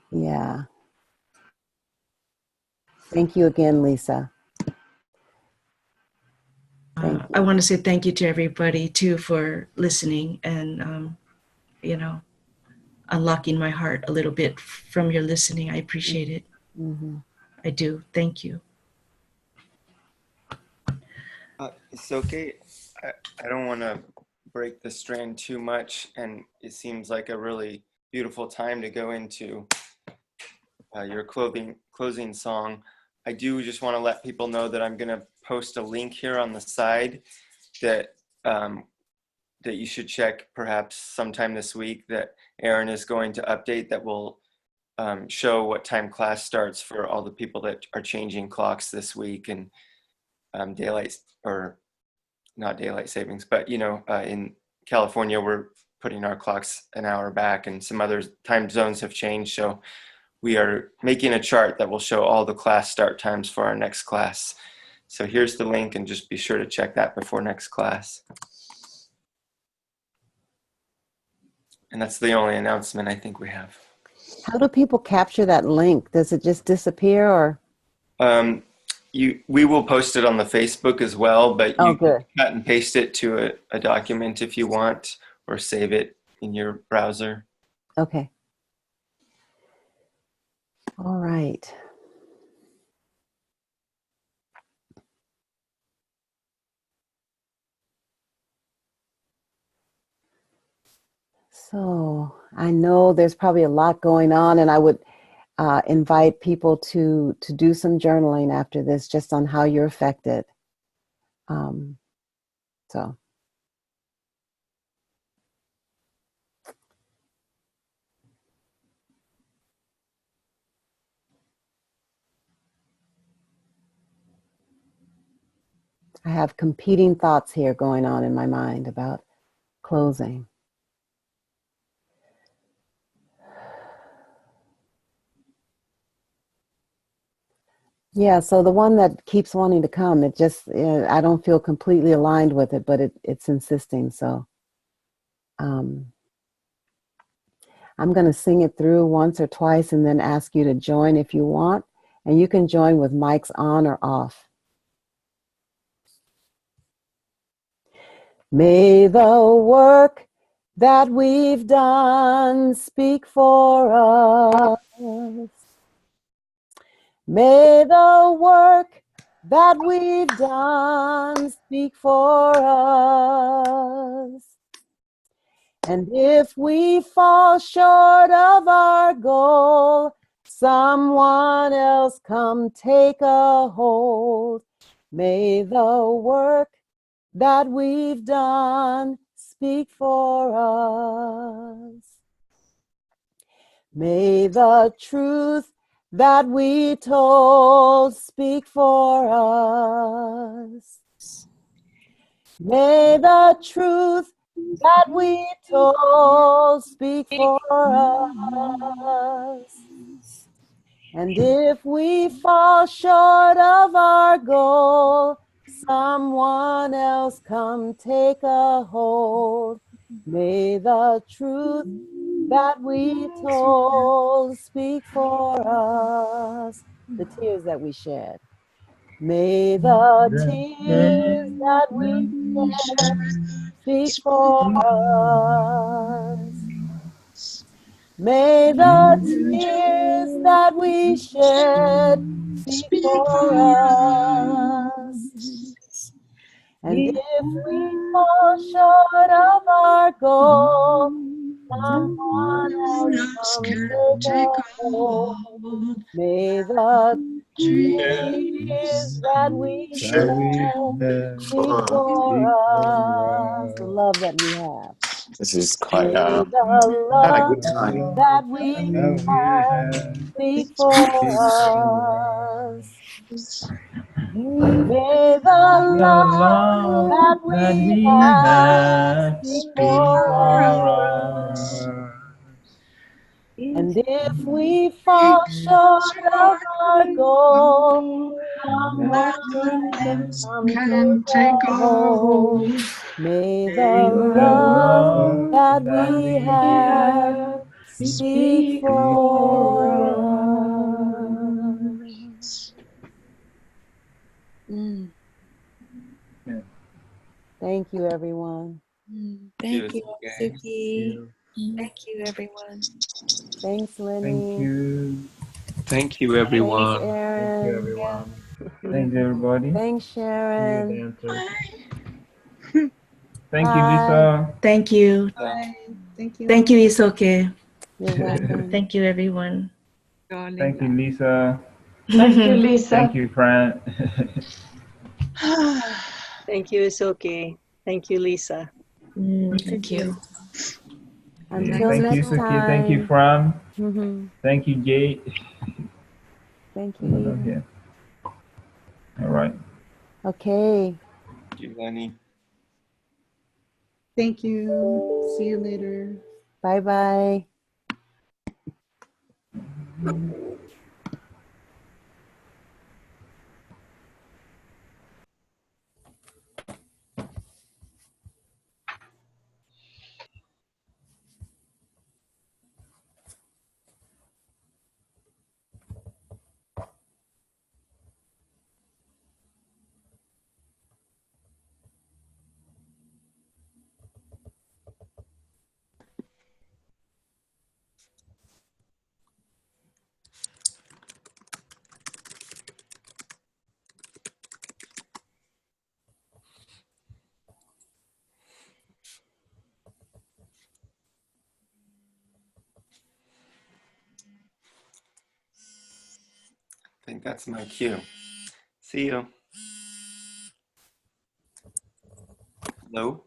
Yeah. Thank you again, Lisa. I want to say thank you to everybody too for listening and unlocking my heart a little bit from your listening. I appreciate it. Mm-hmm. I do. Thank you. It's okay. I don't want to break the strand too much, and it seems like a really beautiful time to go into your closing song. I do just want to let people know that I'm going to post a link here on the side that that you should check perhaps sometime this week, that Aaron is going to update, that will show what time class starts for all the people that are changing clocks this week, and daylight, or not daylight savings, but in California we're putting our clocks an hour back, and some other time zones have changed, so we are making a chart that will show all the class start times for our next class. So here's the link, and just be sure to check that before next class. And that's the only announcement I think we have. How do people capture that link? Does it just disappear, or? We will post it on the Facebook as well, but you good. can cut and paste it to a document if you want, or save it in your browser. Okay. All right. So I know there's probably a lot going on, and I would invite people to do some journaling after this, just on how you're affected. So. I have competing thoughts here going on in my mind about closing. Yeah, so the one that keeps wanting to come, it just, I don't feel completely aligned with it, but it's insisting. So I'm going to sing it through once or twice and then ask you to join if you want. And you can join with mics on or off. May the work that we've done speak for us. May the work that we've done speak for us. And if we fall short of our goal, someone else come take a hold. May the work that we've done speak for us. May the truth that we told speak for us. May the truth that we told speak for us. And if we fall short of our goal, someone else come take a hold. May the truth that we told speak for us. The tears that we shed. May the tears that we shed speak for us. May the tears that we shed speak for us. And if we fall short of our goal, someone else come take a hold. May the tears that we shed speak for us. The love that we have. This is quite May had the a love good time. that we have speak for us. May the love that we have speak for us. And if we fall short of our goal, someone else come take a hold. May the love that we have speak for us. Thank you, everyone. Thank you, Suki. Thank you, everyone. Thanks, Lenny. Thank you. Thank you, Thanks, everyone. Aaron. Thank you, everyone. Thanks, everybody. Thanks, See you Sharon. dancers. Thank you, Bye. Lisa. Thank you. Bye. Thank you. Thank you, Isoke. You're welcome. Thank you, everyone. Thank you, Lisa. Thank you, Lisa. Thank you, Fran. Thank you, Isoke. Thank you, Lisa. Thank you. Until Thank you, next Suki. time. Thank you, Fran. Mhm. Thank you, Jay. Thank you, Eva. Okay. All right. Okay. Thank you, Lenny. Thank you. See you later. Bye-bye. I think that's my cue. See you. Hello?